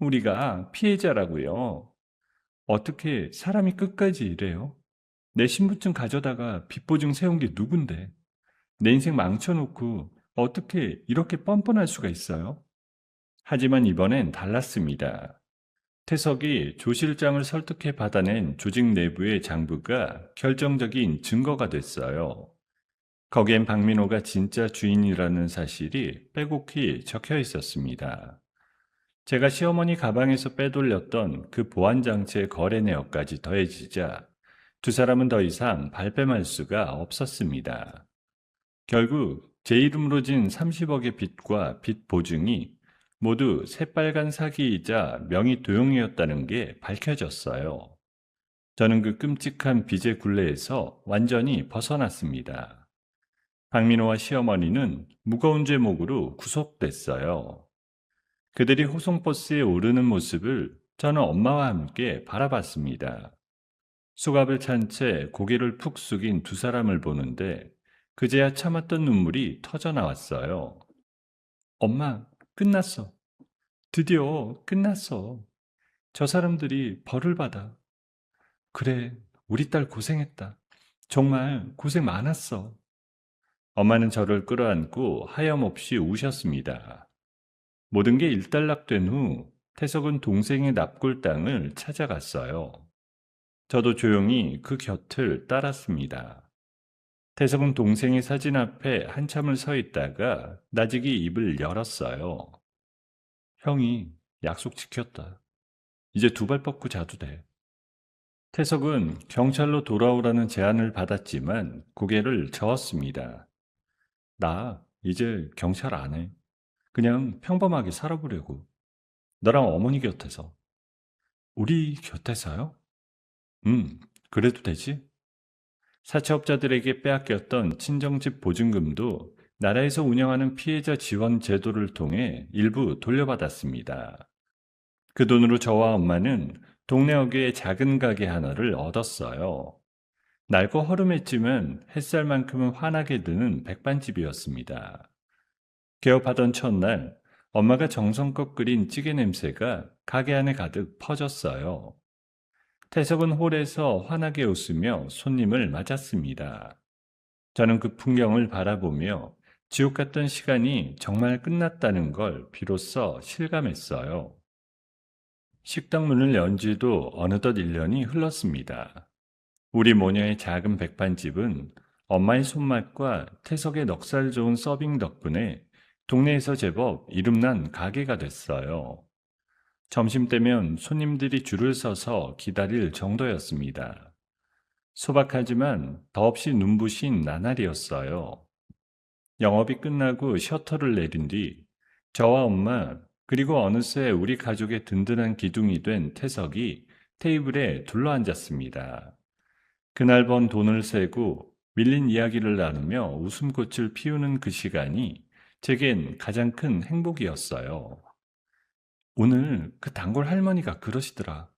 우리가 피해자라고요. 어떻게 사람이 끝까지 이래요? 내 신분증 가져다가 빚보증 세운 게 누군데? 내 인생 망쳐놓고 어떻게 이렇게 뻔뻔할 수가 있어요? 하지만 이번엔 달랐습니다. 태석이 조 실장을 설득해 받아낸 조직 내부의 장부가 결정적인 증거가 됐어요. 거기엔 박민호가 진짜 주인이라는 사실이 빼곡히 적혀 있었습니다. 제가 시어머니 가방에서 빼돌렸던 그 보안장치의 거래 내역까지 더해지자 두 사람은 더 이상 발뺌할 수가 없었습니다. 결국 제 이름으로 진 30억의 빚과 빚 보증이 모두 새빨간 사기이자 명의 도용이었다는 게 밝혀졌어요. 저는 그 끔찍한 빚의 굴레에서 완전히 벗어났습니다. 박민호와 시어머니는 무거운 죄목으로 구속됐어요. 그들이 호송버스에 오르는 모습을 저는 엄마와 함께 바라봤습니다. 수갑을 찬 채 고개를 푹 숙인 두 사람을 보는데 그제야 참았던 눈물이 터져 나왔어요. 엄마, 끝났어. 드디어 끝났어. 저 사람들이 벌을 받아. 그래, 우리 딸 고생했다. 정말 고생 많았어. 엄마는 저를 끌어안고 하염없이 우셨습니다. 모든 게 일단락된 후 태석은 동생의 납골 땅을 찾아갔어요. 저도 조용히 그 곁을 따랐습니다. 태석은 동생의 사진 앞에 한참을 서 있다가 나직이 입을 열었어요. 형이 약속 지켰다. 이제 두 발 뻗고 자도 돼. 태석은 경찰로 돌아오라는 제안을 받았지만 고개를 저었습니다. 나 이제 경찰 안 해. 그냥 평범하게 살아보려고. 너랑 어머니 곁에서. 우리 곁에서요? 그래도 되지? 사채업자들에게 빼앗겼던 친정집 보증금도 나라에서 운영하는 피해자 지원 제도를 통해 일부 돌려받았습니다. 그 돈으로 저와 엄마는 동네 어귀의 작은 가게 하나를 얻었어요. 낡고 허름했지만 햇살만큼은 환하게 드는 백반집이었습니다. 개업하던 첫날 엄마가 정성껏 끓인 찌개 냄새가 가게 안에 가득 퍼졌어요. 태석은 홀에서 환하게 웃으며 손님을 맞았습니다. 저는 그 풍경을 바라보며 지옥 같던 시간이 정말 끝났다는 걸 비로소 실감했어요. 식당 문을 연 지도 어느덧 1년이 흘렀습니다. 우리 모녀의 작은 백반집은 엄마의 손맛과 태석의 넉살 좋은 서빙 덕분에 동네에서 제법 이름난 가게가 됐어요. 점심때면 손님들이 줄을 서서 기다릴 정도였습니다. 소박하지만 더없이 눈부신 나날이었어요. 영업이 끝나고 셔터를 내린 뒤 저와 엄마 그리고 어느새 우리 가족의 든든한 기둥이 된 태석이 테이블에 둘러앉았습니다. 그날 번 돈을 세고 밀린 이야기를 나누며 웃음꽃을 피우는 그 시간이 제겐 가장 큰 행복이었어요. 오늘 그 단골 할머니가 그러시더라.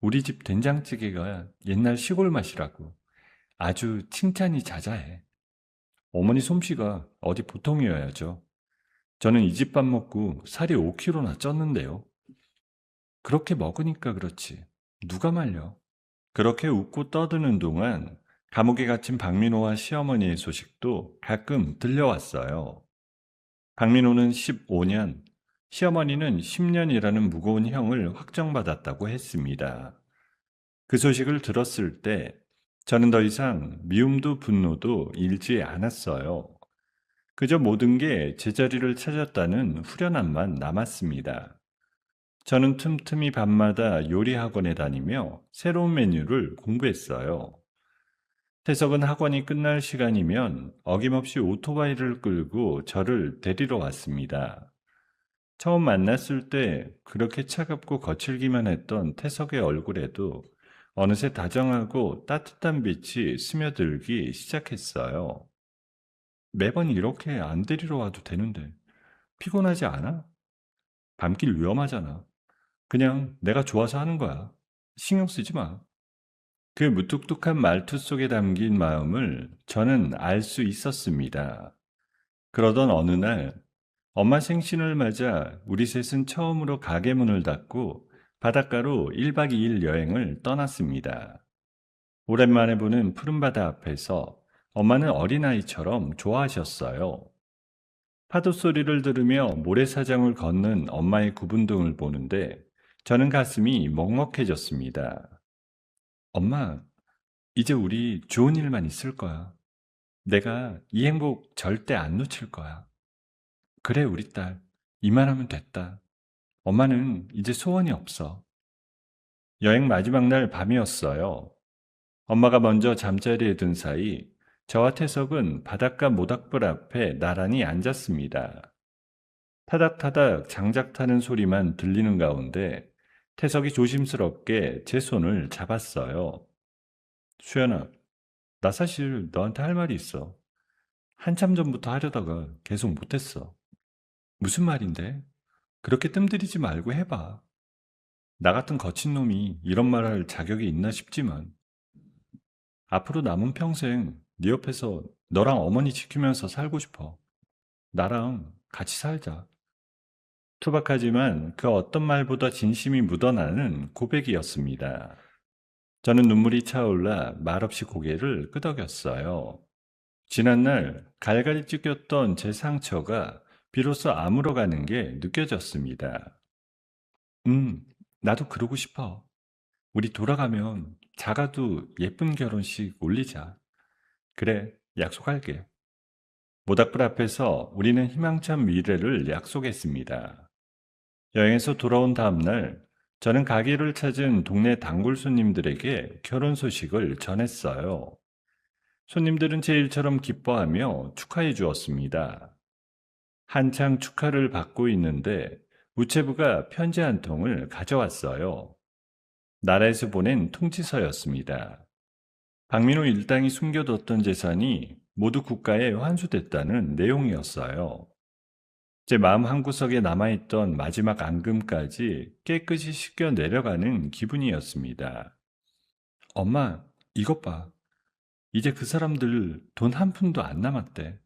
우리 집 된장찌개가 옛날 시골 맛이라고. 아주 칭찬이 자자해. 어머니 솜씨가 어디 보통이어야죠. 저는 이 집 밥 먹고 살이 5kg나 쪘는데요. 그렇게 먹으니까 그렇지. 누가 말려? 그렇게 웃고 떠드는 동안 감옥에 갇힌 박민호와 시어머니의 소식도 가끔 들려왔어요. 박민호는 15년, 시어머니는 10년이라는 무거운 형을 확정받았다고 했습니다. 그 소식을 들었을 때 저는 더 이상 미움도 분노도 일지 않았어요. 그저 모든 게 제자리를 찾았다는 후련함만 남았습니다. 저는 틈틈이 밤마다 요리 학원에 다니며 새로운 메뉴를 공부했어요. 태석은 학원이 끝날 시간이면 어김없이 오토바이를 끌고 저를 데리러 왔습니다. 처음 만났을 때 그렇게 차갑고 거칠기만 했던 태석의 얼굴에도 어느새 다정하고 따뜻한 빛이 스며들기 시작했어요. 매번 이렇게 안 데리러 와도 되는데 피곤하지 않아? 밤길 위험하잖아. 그냥 내가 좋아서 하는 거야. 신경 쓰지 마. 그 무뚝뚝한 말투 속에 담긴 마음을 저는 알 수 있었습니다. 그러던 어느 날 엄마 생신을 맞아 우리 셋은 처음으로 가게 문을 닫고 바닷가로 1박 2일 여행을 떠났습니다. 오랜만에 보는 푸른바다 앞에서 엄마는 어린아이처럼 좋아하셨어요. 파도 소리를 들으며 모래사장을 걷는 엄마의 구분등을 보는데 저는 가슴이 먹먹해졌습니다. 엄마, 이제 우리 좋은 일만 있을 거야. 내가 이 행복 절대 안 놓칠 거야. 그래, 우리 딸. 이만하면 됐다. 엄마는 이제 소원이 없어. 여행 마지막 날 밤이었어요. 엄마가 먼저 잠자리에 든 사이 저와 태석은 바닷가 모닥불 앞에 나란히 앉았습니다. 타닥타닥 장작 타는 소리만 들리는 가운데 태석이 조심스럽게 제 손을 잡았어요. 수연아, 나 사실 너한테 할 말이 있어. 한참 전부터 하려다가 계속 못했어. 무슨 말인데? 그렇게 뜸들이지 말고 해봐. 나 같은 거친 놈이 이런 말 할 자격이 있나 싶지만 앞으로 남은 평생 네 옆에서 너랑 어머니 지키면서 살고 싶어. 나랑 같이 살자. 투박하지만 그 어떤 말보다 진심이 묻어나는 고백이었습니다. 저는 눈물이 차올라 말없이 고개를 끄덕였어요. 지난날 갈갈이 찢겼던 제 상처가 비로소 아물어가는 게 느껴졌습니다. 음, 나도 그러고 싶어. 우리 돌아가면 작아도 예쁜 결혼식 올리자. 그래, 약속할게. 모닥불 앞에서 우리는 희망찬 미래를 약속했습니다. 여행에서 돌아온 다음날 저는 가게를 찾은 동네 단골 손님들에게 결혼 소식을 전했어요. 손님들은 제 일처럼 기뻐하며 축하해 주었습니다. 한창 축하를 받고 있는데 우체부가 편지 한 통을 가져왔어요. 나라에서 보낸 통지서였습니다. 박민호 일당이 숨겨뒀던 재산이 모두 국가에 환수됐다는 내용이었어요. 제 마음 한구석에 남아있던 마지막 앙금까지 깨끗이 씻겨 내려가는 기분이었습니다. 엄마, 이것 봐. 이제 그 사람들 돈 한 푼도 안 남았대.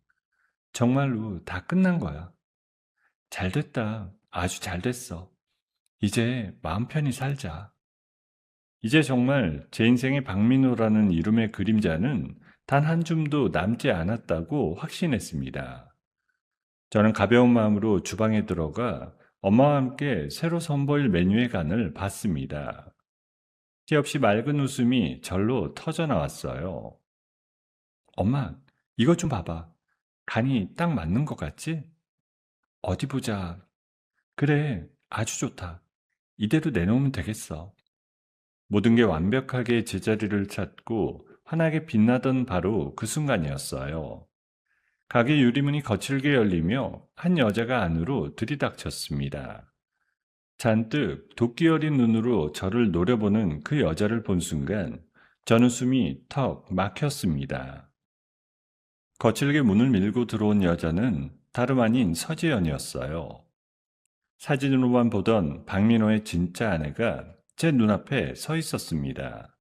정말로 다 끝난 거야. 잘 됐다. 아주 잘 됐어. 이제 마음 편히 살자. 이제 정말 제 인생의 박민호라는 이름의 그림자는 단 한 줌도 남지 않았다고 확신했습니다. 저는 가벼운 마음으로 주방에 들어가 엄마와 함께 새로 선보일 메뉴의 간을 봤습니다. 티 없이 맑은 웃음이 절로 터져 나왔어요. 엄마, 이것 좀 봐봐. 간이 딱 맞는 것 같지? 어디 보자. 그래, 아주 좋다. 이대로 내놓으면 되겠어. 모든 게 완벽하게 제자리를 찾고 환하게 빛나던 바로 그 순간이었어요. 가게 유리문이 거칠게 열리며 한 여자가 안으로 들이닥쳤습니다. 잔뜩 도끼 어린 눈으로 저를 노려보는 그 여자를 본 순간 저는 숨이 턱 막혔습니다. 거칠게 문을 밀고 들어온 여자는 다름 아닌 서지연이었어요. 사진으로만 보던 박민호의 진짜 아내가 제 눈앞에 서 있었습니다.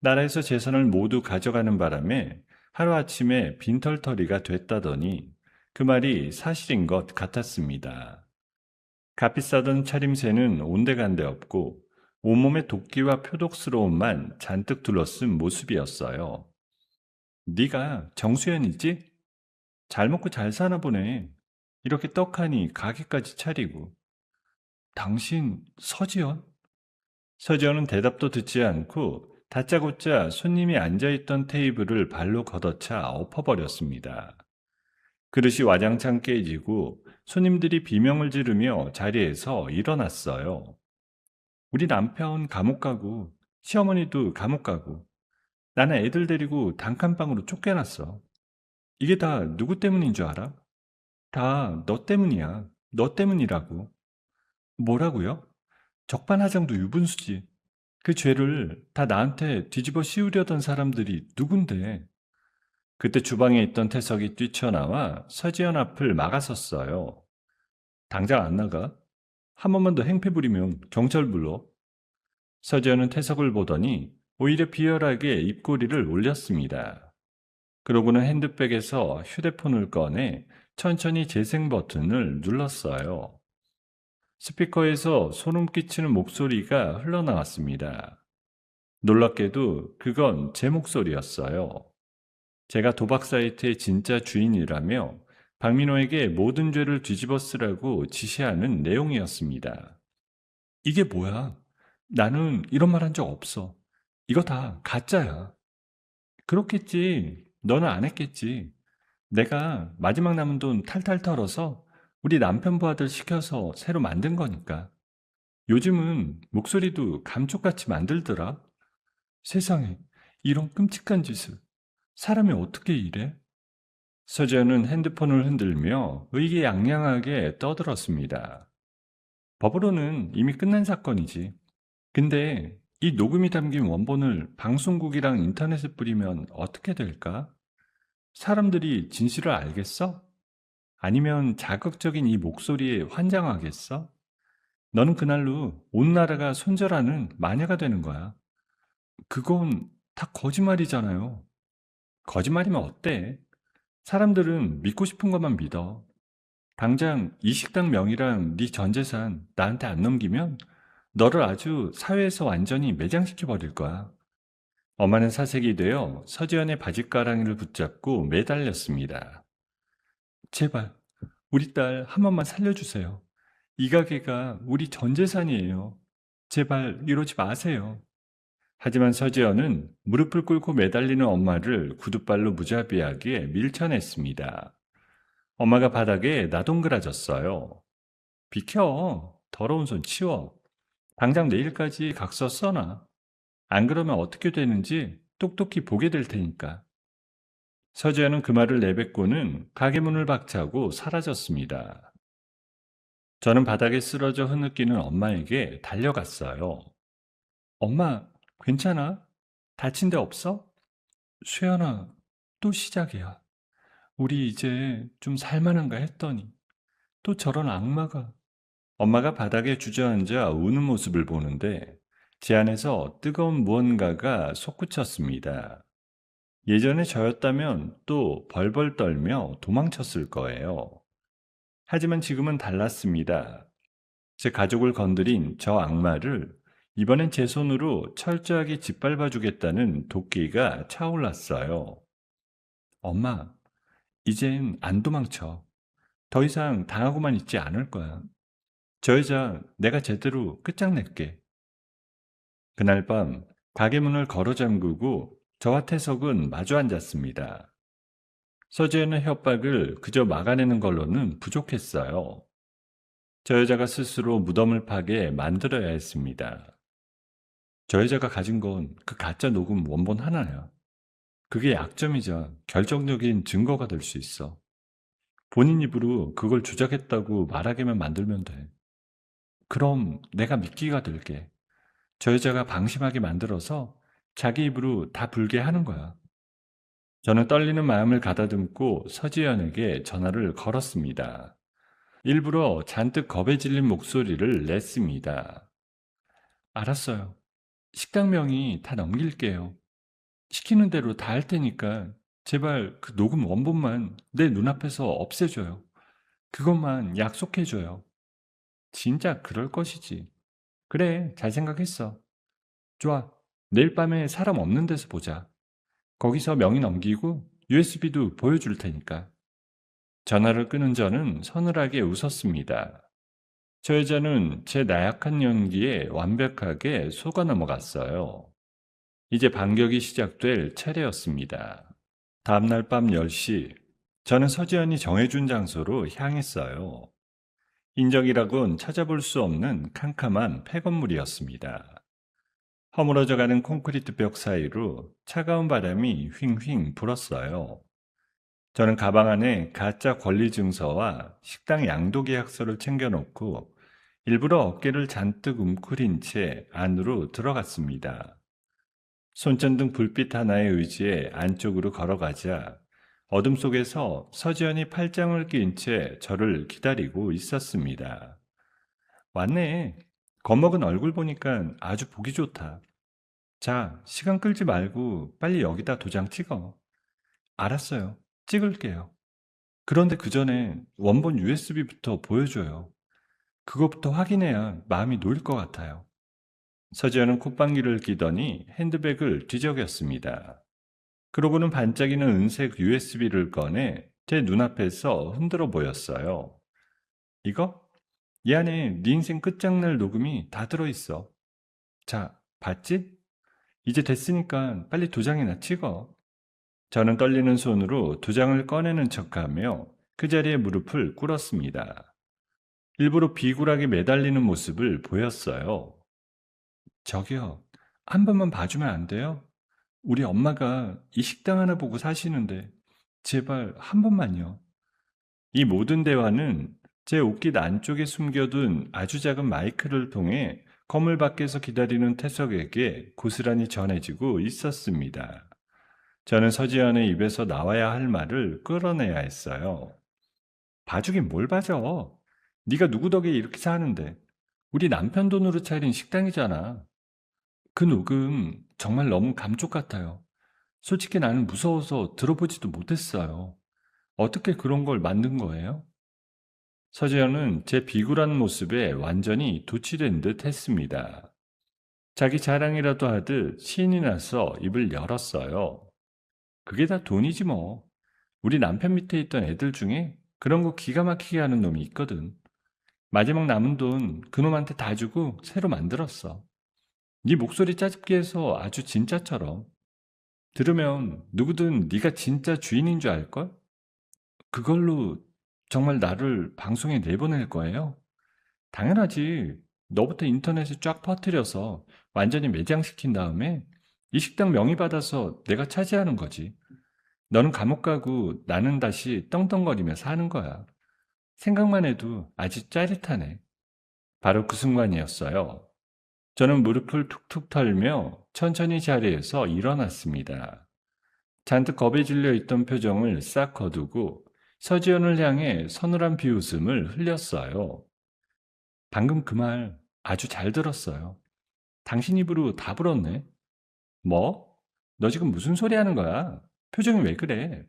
나라에서 재산을 모두 가져가는 바람에 하루아침에 빈털터리가 됐다더니 그 말이 사실인 것 같았습니다. 값비싸던 차림새는 온데간데 없고 온몸에 도끼와 표독스러움만 잔뜩 둘러쓴 모습이었어요. 네가 정수연이지? 잘 먹고 잘 사나 보네. 이렇게 떡하니 가게까지 차리고. 당신 서지연? 서지연은 대답도 듣지 않고 다짜고짜 손님이 앉아있던 테이블을 발로 걷어차 엎어버렸습니다. 그릇이 와장창 깨지고 손님들이 비명을 지르며 자리에서 일어났어요. 우리 남편 감옥 가고 시어머니도 감옥 가고 나는 애들 데리고 단칸방으로 쫓겨났어. 이게 다 누구 때문인 줄 알아? 다 너 때문이야. 너 때문이라고. 뭐라고요? 적반하장도 유분수지. 그 죄를 다 나한테 뒤집어 씌우려던 사람들이 누군데? 그때 주방에 있던 태석이 뛰쳐나와 서지현 앞을 막아섰어요. 당장 안 나가? 한 번만 더 행패 부리면 경찰 불러. 서지현은 태석을 보더니 오히려 비열하게 입꼬리를 올렸습니다. 그러고는 핸드백에서 휴대폰을 꺼내 천천히 재생 버튼을 눌렀어요. 스피커에서 소름 끼치는 목소리가 흘러나왔습니다. 놀랍게도 그건 제 목소리였어요. 제가 도박 사이트의 진짜 주인이라며 박민호에게 모든 죄를 뒤집어 쓰라고 지시하는 내용이었습니다. 이게 뭐야? 나는 이런 말 한 적 없어. 이거 다 가짜야. 그렇겠지. 너는 안 했겠지. 내가 마지막 남은 돈 탈탈 털어서 우리 남편부 아들 시켜서 새로 만든 거니까. 요즘은 목소리도 감쪽같이 만들더라. 세상에, 이런 끔찍한 짓을. 사람이 어떻게 이래? 서재현은 핸드폰을 흔들며 의기양양하게 떠들었습니다. 법으로는 이미 끝난 사건이지. 근데 이 녹음이 담긴 원본을 방송국이랑 인터넷에 뿌리면 어떻게 될까? 사람들이 진실을 알겠어? 아니면 자극적인 이 목소리에 환장하겠어? 너는 그날로 온 나라가 손절하는 마녀가 되는 거야. 그건 다 거짓말이잖아요. 거짓말이면 어때? 사람들은 믿고 싶은 것만 믿어. 당장 이 식당 명의랑 네 전 재산 나한테 안 넘기면 너를 아주 사회에서 완전히 매장시켜 버릴 거야. 엄마는 사색이 되어 서지현의 바짓가랑이를 붙잡고 매달렸습니다. 제발 우리 딸 한 번만 살려주세요. 이 가게가 우리 전 재산이에요. 제발 이러지 마세요. 하지만 서지현은 무릎을 꿇고 매달리는 엄마를 구두발로 무자비하게 밀쳐냈습니다. 엄마가 바닥에 나동그라졌어요. 비켜. 더러운 손 치워. 당장 내일까지 각서 써놔. 안 그러면 어떻게 되는지 똑똑히 보게 될 테니까. 서지현은 그 말을 내뱉고는 가게 문을 박차고 사라졌습니다. 저는 바닥에 쓰러져 흐느끼는 엄마에게 달려갔어요. 엄마, 괜찮아? 다친 데 없어? 수연아, 또 시작이야. 우리 이제 좀 살만한가 했더니 또 저런 악마가. 엄마가 바닥에 주저앉아 우는 모습을 보는데 제 안에서 뜨거운 무언가가 솟구쳤습니다. 예전에 저였다면 또 벌벌 떨며 도망쳤을 거예요. 하지만 지금은 달랐습니다. 제 가족을 건드린 저 악마를 이번엔 제 손으로 철저하게 짓밟아 주겠다는 도끼가 차올랐어요. 엄마, 이젠 안 도망쳐. 더 이상 당하고만 있지 않을 거야. 저 여자 내가 제대로 끝장낼게. 그날 밤 가게 문을 걸어 잠그고 저와 태석은 마주 앉았습니다. 서재현의 협박을 그저 막아내는 걸로는 부족했어요. 저 여자가 스스로 무덤을 파게 만들어야 했습니다. 저 여자가 가진 건 그 가짜 녹음 원본 하나야. 그게 약점이자 결정적인 증거가 될 수 있어. 본인 입으로 그걸 조작했다고 말하게만 만들면 돼. 그럼 내가 미끼가 될게. 저 여자가 방심하게 만들어서 자기 입으로 다 불게 하는 거야. 저는 떨리는 마음을 가다듬고 서지현에게 전화를 걸었습니다. 일부러 잔뜩 겁에 질린 목소리를 냈습니다. 알았어요. 식당명이 다 넘길게요. 시키는 대로 다 할 테니까 제발 그 녹음 원본만 내 눈앞에서 없애줘요. 그것만 약속해줘요. 진짜 그럴 것이지. 그래, 잘 생각했어. 좋아. 내일 밤에 사람 없는 데서 보자. 거기서 명의 넘기고 USB도 보여줄 테니까. 전화를 끊은 저는 서늘하게 웃었습니다. 저 여자는 제 나약한 연기에 완벽하게 속아 넘어갔어요. 이제 반격이 시작될 차례였습니다. 다음날 밤 10시, 저는 서지현이 정해준 장소로 향했어요. 인적이라곤 찾아볼 수 없는 캄캄한 폐건물이었습니다. 허물어져가는 콘크리트 벽 사이로 차가운 바람이 휘잉휘잉 불었어요. 저는 가방 안에 가짜 권리 증서와 식당 양도 계약서를 챙겨놓고 일부러 어깨를 잔뜩 웅크린 채 안으로 들어갔습니다. 손전등 불빛 하나에 의지해 안쪽으로 걸어가자 어둠 속에서 서지현이 팔짱을 낀 채 저를 기다리고 있었습니다. 왔네. 겁먹은 얼굴 보니까 아주 보기 좋다. 자, 시간 끌지 말고 빨리 여기다 도장 찍어. 알았어요. 찍을게요. 그런데 그 전에 원본 USB부터 보여줘요. 그것부터 확인해야 마음이 놓일 것 같아요. 서지현은 콧방귀를 끼더니 핸드백을 뒤적였습니다. 그러고는 반짝이는 은색 USB를 꺼내 제 눈앞에서 흔들어 보였어요. 이거? 이 안에 네 인생 끝장날 녹음이 다 들어있어. 자, 봤지? 이제 됐으니까 빨리 도장이나 찍어. 저는 떨리는 손으로 도장을 꺼내는 척하며 그 자리에 무릎을 꿇었습니다. 일부러 비굴하게 매달리는 모습을 보였어요. 저기요, 한 번만 봐주면 안 돼요? 우리 엄마가 이 식당 하나 보고 사시는데 제발 한 번만요. 이 모든 대화는 제 옷깃 안쪽에 숨겨둔 아주 작은 마이크를 통해 건물 밖에서 기다리는 태석에게 고스란히 전해지고 있었습니다. 저는 서지현의 입에서 나와야 할 말을 끌어내야 했어요. 봐주긴 뭘 봐줘. 네가 누구 덕에 이렇게 사는데. 우리 남편 돈으로 차린 식당이잖아. 그 녹음 정말 너무 감쪽 같아요. 솔직히 나는 무서워서 들어보지도 못했어요. 어떻게 그런 걸 만든 거예요? 서재현은 제 비굴한 모습에 완전히 도취된 듯 했습니다. 자기 자랑이라도 하듯 신이 나서 입을 열었어요. 그게 다 돈이지 뭐. 우리 남편 밑에 있던 애들 중에 그런 거 기가 막히게 하는 놈이 있거든. 마지막 남은 돈 그놈한테 다 주고 새로 만들었어. 네 목소리 짜집기 해서 아주 진짜처럼. 들으면 누구든 네가 진짜 주인인 줄 알걸? 그걸로 정말 나를 방송에 내보낼 거예요? 당연하지. 너부터 인터넷에 쫙 퍼뜨려서 완전히 매장시킨 다음에 이 식당 명의 받아서 내가 차지하는 거지. 너는 감옥 가고 나는 다시 떵떵거리며 사는 거야. 생각만 해도 아주 짜릿하네. 바로 그 순간이었어요. 저는 무릎을 툭툭 털며 천천히 자리에서 일어났습니다. 잔뜩 겁에 질려 있던 표정을 싹 거두고 서지현을 향해 서늘한 비웃음을 흘렸어요. 방금 그 말 아주 잘 들었어요. 당신 입으로 다 불었네. 뭐? 너 지금 무슨 소리 하는 거야? 표정이 왜 그래?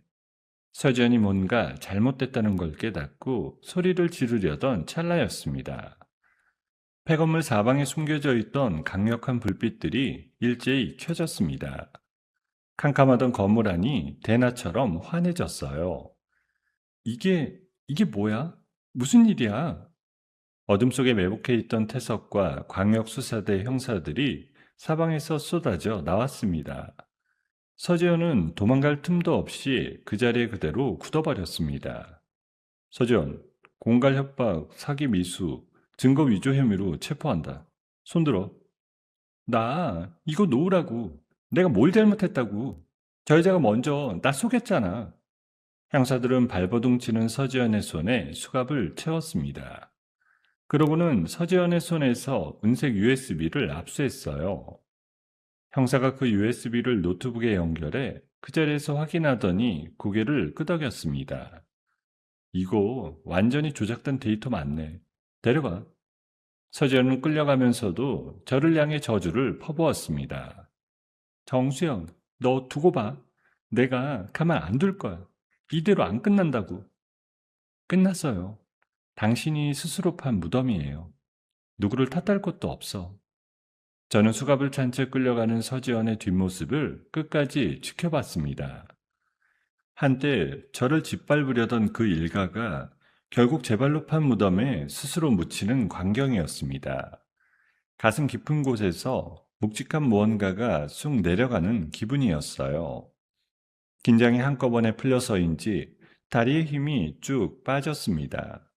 서지현이 뭔가 잘못됐다는 걸 깨닫고 소리를 지르려던 찰나였습니다. 폐건물 사방에 숨겨져 있던 강력한 불빛들이 일제히 켜졌습니다. 캄캄하던 건물 안이 대낮처럼 환해졌어요. 이게 뭐야? 무슨 일이야? 어둠 속에 매복해 있던 태석과 광역수사대 형사들이 사방에서 쏟아져 나왔습니다. 서지현은 도망갈 틈도 없이 그 자리에 그대로 굳어버렸습니다. 서지현, 공갈 협박, 사기 미수, 증거 위조 혐의로 체포한다. 손들어. 나 이거 놓으라고. 내가 뭘 잘못했다고. 저 여자가 먼저 나 속였잖아. 형사들은 발버둥 치는 서지현의 손에 수갑을 채웠습니다. 그러고는 서지현의 손에서 은색 USB를 압수했어요. 형사가 그 USB를 노트북에 연결해 그 자리에서 확인하더니 고개를 끄덕였습니다. 이거 완전히 조작된 데이터 맞네. 데려가. 서지현은 끌려가면서도 저를 향해 저주를 퍼부었습니다. 정수영, 너 두고 봐. 내가 가만 안 둘 거야. 이대로 안 끝난다고. 끝났어요. 당신이 스스로 판 무덤이에요. 누구를 탓할 것도 없어. 저는 수갑을 찬 채 끌려가는 서지현의 뒷모습을 끝까지 지켜봤습니다. 한때 저를 짓밟으려던 그 일가가 결국 제 발로 판 무덤에 스스로 묻히는 광경이었습니다. 가슴 깊은 곳에서 묵직한 무언가가 쑥 내려가는 기분이었어요. 긴장이 한꺼번에 풀려서인지 다리에 힘이 쭉 빠졌습니다.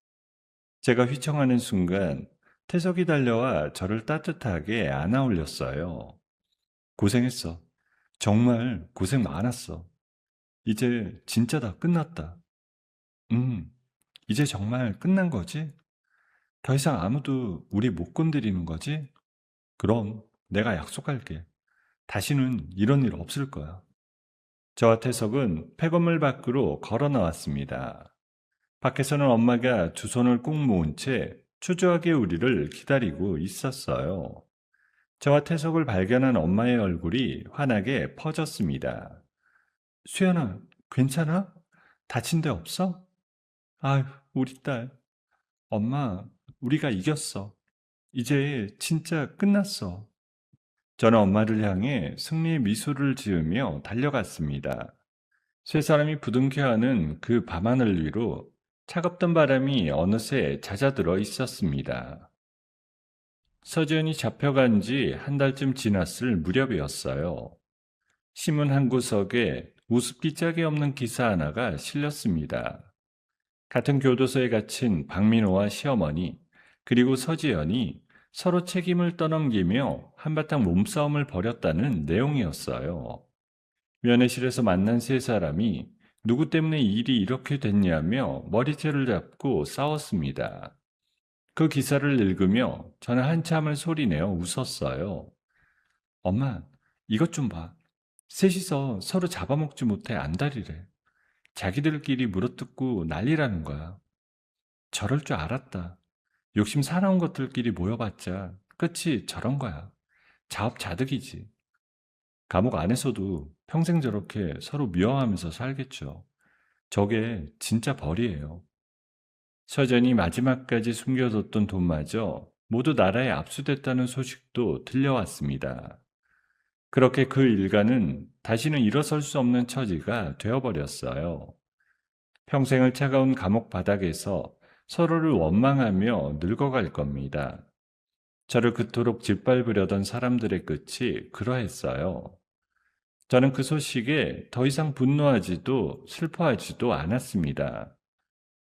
제가 휘청하는 순간 태석이 달려와 저를 따뜻하게 안아 올렸어요. 고생했어. 정말 고생 많았어. 이제 진짜 다 끝났다. 음, 이제 정말 끝난 거지? 더 이상 아무도 우리 못 건드리는 거지? 그럼 내가 약속할게. 다시는 이런 일 없을 거야. 저와 태석은 폐건물 밖으로 걸어 나왔습니다. 밖에서는 엄마가 두 손을 꼭 모은 채 초조하게 우리를 기다리고 있었어요. 저와 태석을 발견한 엄마의 얼굴이 환하게 퍼졌습니다. 수연아, 괜찮아? 다친 데 없어? 아휴, 우리 딸. 엄마, 우리가 이겼어. 이제 진짜 끝났어. 저는 엄마를 향해 승리의 미소를 지으며 달려갔습니다. 세 사람이 부둥켜하는 그 밤하늘 위로 차갑던 바람이 어느새 잦아들어 있었습니다. 서지현이 잡혀간 지 한 달쯤 지났을 무렵이었어요. 신문 한 구석에 우습기 짝이 없는 기사 하나가 실렸습니다. 같은 교도소에 갇힌 박민호와 시어머니, 그리고 서지연이 서로 책임을 떠넘기며 한바탕 몸싸움을 벌였다는 내용이었어요. 면회실에서 만난 세 사람이 누구 때문에 일이 이렇게 됐냐며 머리채를 잡고 싸웠습니다. 그 기사를 읽으며 저는 한참을 소리내어 웃었어요. 엄마, 이것 좀 봐. 셋이서 서로 잡아먹지 못해 안달이래. 자기들끼리 물어뜯고 난리라는 거야. 저럴 줄 알았다. 욕심 사나운 것들끼리 모여봤자 끝이 저런 거야. 자업자득이지. 감옥 안에서도 평생 저렇게 서로 미워하면서 살겠죠. 저게 진짜 벌이에요. 서전이 마지막까지 숨겨뒀던 돈마저 모두 나라에 압수됐다는 소식도 들려왔습니다. 그렇게 그 일가는 다시는 일어설 수 없는 처지가 되어버렸어요. 평생을 차가운 감옥 바닥에서 서로를 원망하며 늙어갈 겁니다. 저를 그토록 짓밟으려던 사람들의 끝이 그러했어요. 저는 그 소식에 더 이상 분노하지도 슬퍼하지도 않았습니다.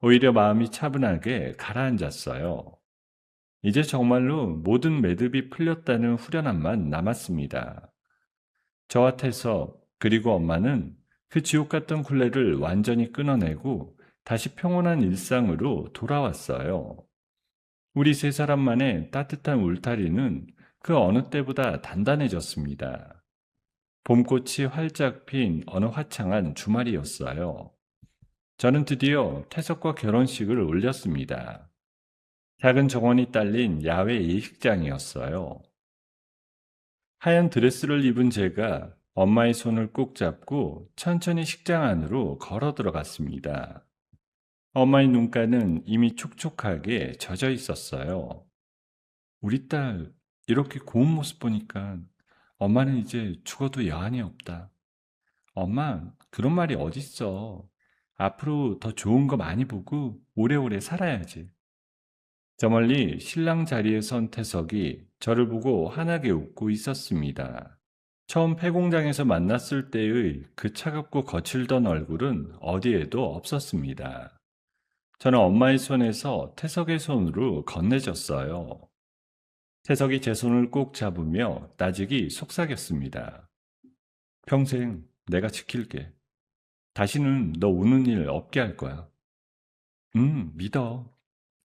오히려 마음이 차분하게 가라앉았어요. 이제 정말로 모든 매듭이 풀렸다는 후련함만 남았습니다. 저와 태석, 그리고 엄마는 그 지옥 같던 굴레를 완전히 끊어내고 다시 평온한 일상으로 돌아왔어요. 우리 세 사람만의 따뜻한 울타리는 그 어느 때보다 단단해졌습니다. 봄꽃이 활짝 핀 어느 화창한 주말이었어요. 저는 드디어 태석과 결혼식을 올렸습니다. 작은 정원이 딸린 야외 예식장이었어요. 하얀 드레스를 입은 제가 엄마의 손을 꼭 잡고 천천히 식장 안으로 걸어 들어갔습니다. 엄마의 눈가는 이미 촉촉하게 젖어 있었어요. 우리 딸 이렇게 고운 모습 보니까 엄마는 이제 죽어도 여한이 없다. 엄마, 그런 말이 어딨어. 앞으로 더 좋은 거 많이 보고 오래오래 살아야지. 저 멀리 신랑 자리에 선 태석이 저를 보고 환하게 웃고 있었습니다. 처음 폐공장에서 만났을 때의 그 차갑고 거칠던 얼굴은 어디에도 없었습니다. 저는 엄마의 손에서 태석의 손으로 건네졌어요. 태석이 제 손을 꼭 잡으며 나직이 속삭였습니다. 평생 내가 지킬게. 다시는 너 우는 일 없게 할 거야. 믿어.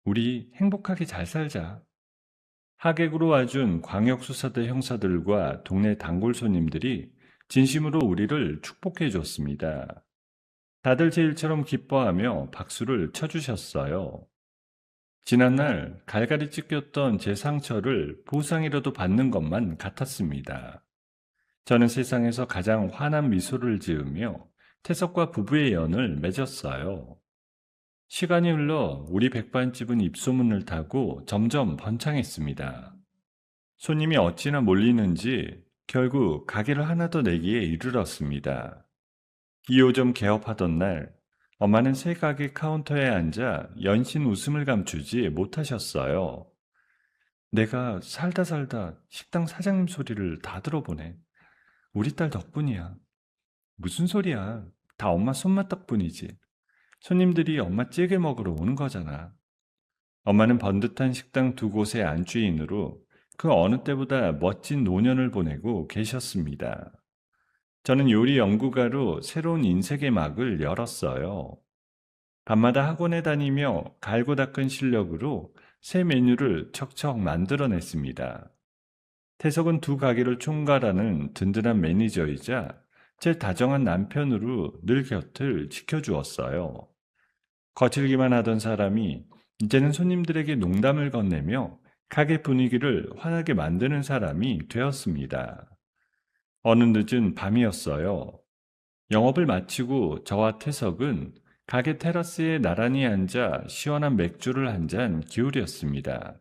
우리 행복하게 잘 살자. 하객으로 와준 광역수사대 형사들과 동네 단골 손님들이 진심으로 우리를 축복해 줬습니다. 다들 제 일처럼 기뻐하며 박수를 쳐주셨어요. 지난날 갈갈이 찢겼던 제 상처를 보상이라도 받는 것만 같았습니다. 저는 세상에서 가장 환한 미소를 지으며 태석과 부부의 연을 맺었어요. 시간이 흘러 우리 백반집은 입소문을 타고 점점 번창했습니다. 손님이 어찌나 몰리는지 결국 가게를 하나 더 내기에 이르렀습니다. 2호점 개업하던 날 엄마는 새 가게 카운터에 앉아 연신 웃음을 감추지 못하셨어요. 내가 살다 살다 식당 사장님 소리를 다 들어보네. 우리 딸 덕분이야. 무슨 소리야. 다 엄마 손맛 덕분이지. 손님들이 엄마 찌개 먹으러 오는 거잖아. 엄마는 번듯한 식당 두 곳의 안주인으로 그 어느 때보다 멋진 노년을 보내고 계셨습니다. 저는 요리 연구가로 새로운 인생의 막을 열었어요. 밤마다 학원에 다니며 갈고 닦은 실력으로 새 메뉴를 척척 만들어냈습니다. 태석은 두 가게를 총괄하는 든든한 매니저이자 제 다정한 남편으로 늘 곁을 지켜주었어요. 거칠기만 하던 사람이 이제는 손님들에게 농담을 건네며 가게 분위기를 환하게 만드는 사람이 되었습니다. 어느 늦은 밤이었어요. 영업을 마치고 저와 태석은 가게 테라스에 나란히 앉아 시원한 맥주를 한 잔 기울였습니다.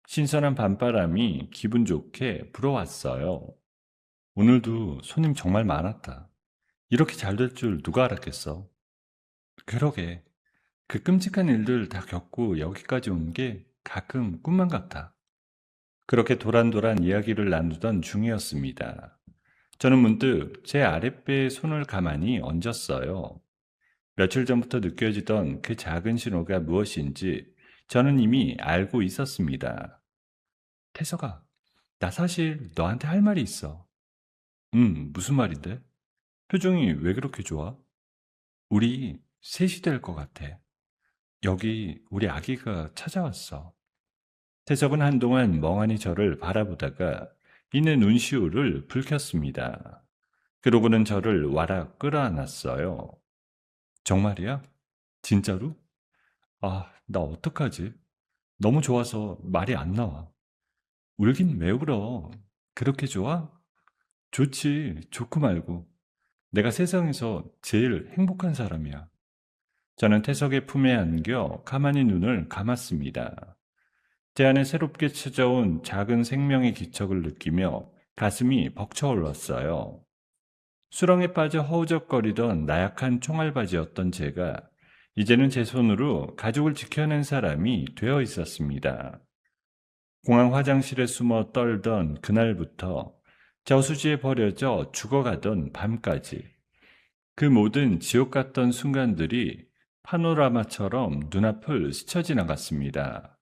신선한 밤바람이 기분 좋게 불어왔어요. 오늘도 손님 정말 많았다. 이렇게 잘 될 줄 누가 알았겠어? 그러게. 그 끔찍한 일들 다 겪고 여기까지 온 게 가끔 꿈만 같아. 그렇게 도란도란 이야기를 나누던 중이었습니다. 저는 문득 제 아랫배에 손을 가만히 얹었어요. 며칠 전부터 느껴지던 그 작은 신호가 무엇인지 저는 이미 알고 있었습니다. 태석아, 나 사실 너한테 할 말이 있어. 무슨 말인데? 표정이 왜 그렇게 좋아? 우리 셋이 될 것 같아. 여기 우리 아기가 찾아왔어. 태석은 한동안 멍하니 저를 바라보다가 이내 눈시울을 붉혔습니다. 그러고는 저를 와락 끌어안았어요. 정말이야? 진짜로? 아, 나 어떡하지? 너무 좋아서 말이 안 나와. 울긴 왜 울어? 그렇게 좋아? 좋지, 좋고 말고. 내가 세상에서 제일 행복한 사람이야. 저는 태석의 품에 안겨 가만히 눈을 감았습니다. 제 안에 새롭게 찾아온 작은 생명의 기척을 느끼며 가슴이 벅차올랐어요. 수렁에 빠져 허우적거리던 나약한 총알바지였던 제가 이제는 제 손으로 가족을 지켜낸 사람이 되어 있었습니다. 공항 화장실에 숨어 떨던 그날부터 저수지에 버려져 죽어가던 밤까지 그 모든 지옥 같던 순간들이 파노라마처럼 눈앞을 스쳐 지나갔습니다.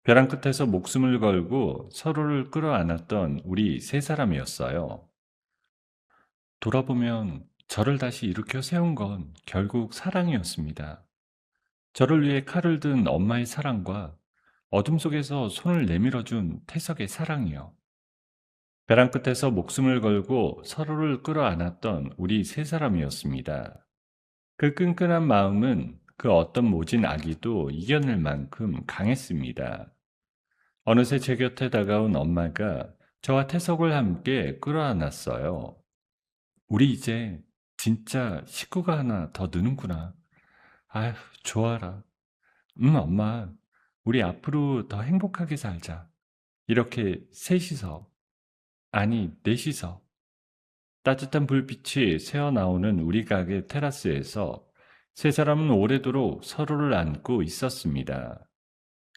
벼랑 끝에서 목숨을 걸고 서로를 끌어안았던 우리 세 사람이었어요. 돌아보면 저를 다시 일으켜 세운 건 결국 사랑이었습니다. 저를 위해 칼을 든 엄마의 사랑과 어둠 속에서 손을 내밀어준 태석의 사랑이요. 벼랑 끝에서 목숨을 걸고 서로를 끌어안았던 우리 세 사람이었습니다. 그 끈끈한 마음은 그 어떤 모진 아기도 이겨낼 만큼 강했습니다. 어느새 제 곁에 다가온 엄마가 저와 태석을 함께 끌어안았어요. 우리 이제 진짜 식구가 하나 더 느는구나. 아휴, 좋아라. 엄마. 우리 앞으로 더 행복하게 살자. 이렇게 셋이서, 아니, 넷이서. 따뜻한 불빛이 새어나오는 우리 가게 테라스에서 세 사람은 오래도록 서로를 안고 있었습니다.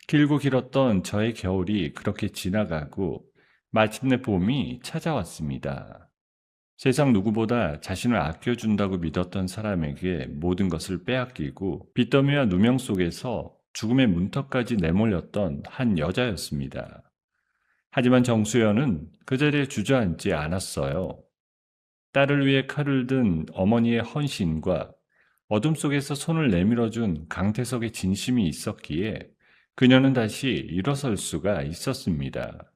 길고 길었던 저의 겨울이 그렇게 지나가고 마침내 봄이 찾아왔습니다. 세상 누구보다 자신을 아껴준다고 믿었던 사람에게 모든 것을 빼앗기고 빚더미와 누명 속에서 죽음의 문턱까지 내몰렸던 한 여자였습니다. 하지만 정수연은 그 자리에 주저앉지 않았어요. 딸을 위해 칼을 든 어머니의 헌신과 어둠 속에서 손을 내밀어준 강태석의 진심이 있었기에 그녀는 다시 일어설 수가 있었습니다.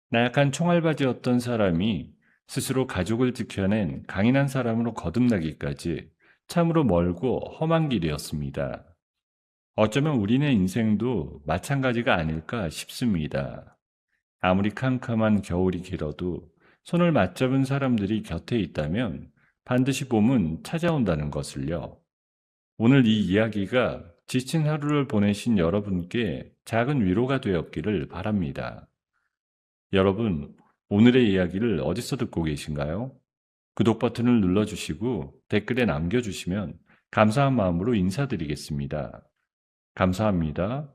나약한 총알바지였던 사람이 스스로 가족을 지켜낸 강인한 사람으로 거듭나기까지 참으로 멀고 험한 길이었습니다. 어쩌면 우리네 인생도 마찬가지가 아닐까 싶습니다. 아무리 캄캄한 겨울이 길어도 손을 맞잡은 사람들이 곁에 있다면 반드시 봄은 찾아온다는 것을요. 오늘 이 이야기가 지친 하루를 보내신 여러분께 작은 위로가 되었기를 바랍니다. 여러분, 오늘의 이야기를 어디서 듣고 계신가요? 구독 버튼을 눌러주시고 댓글에 남겨주시면 감사한 마음으로 인사드리겠습니다. 감사합니다.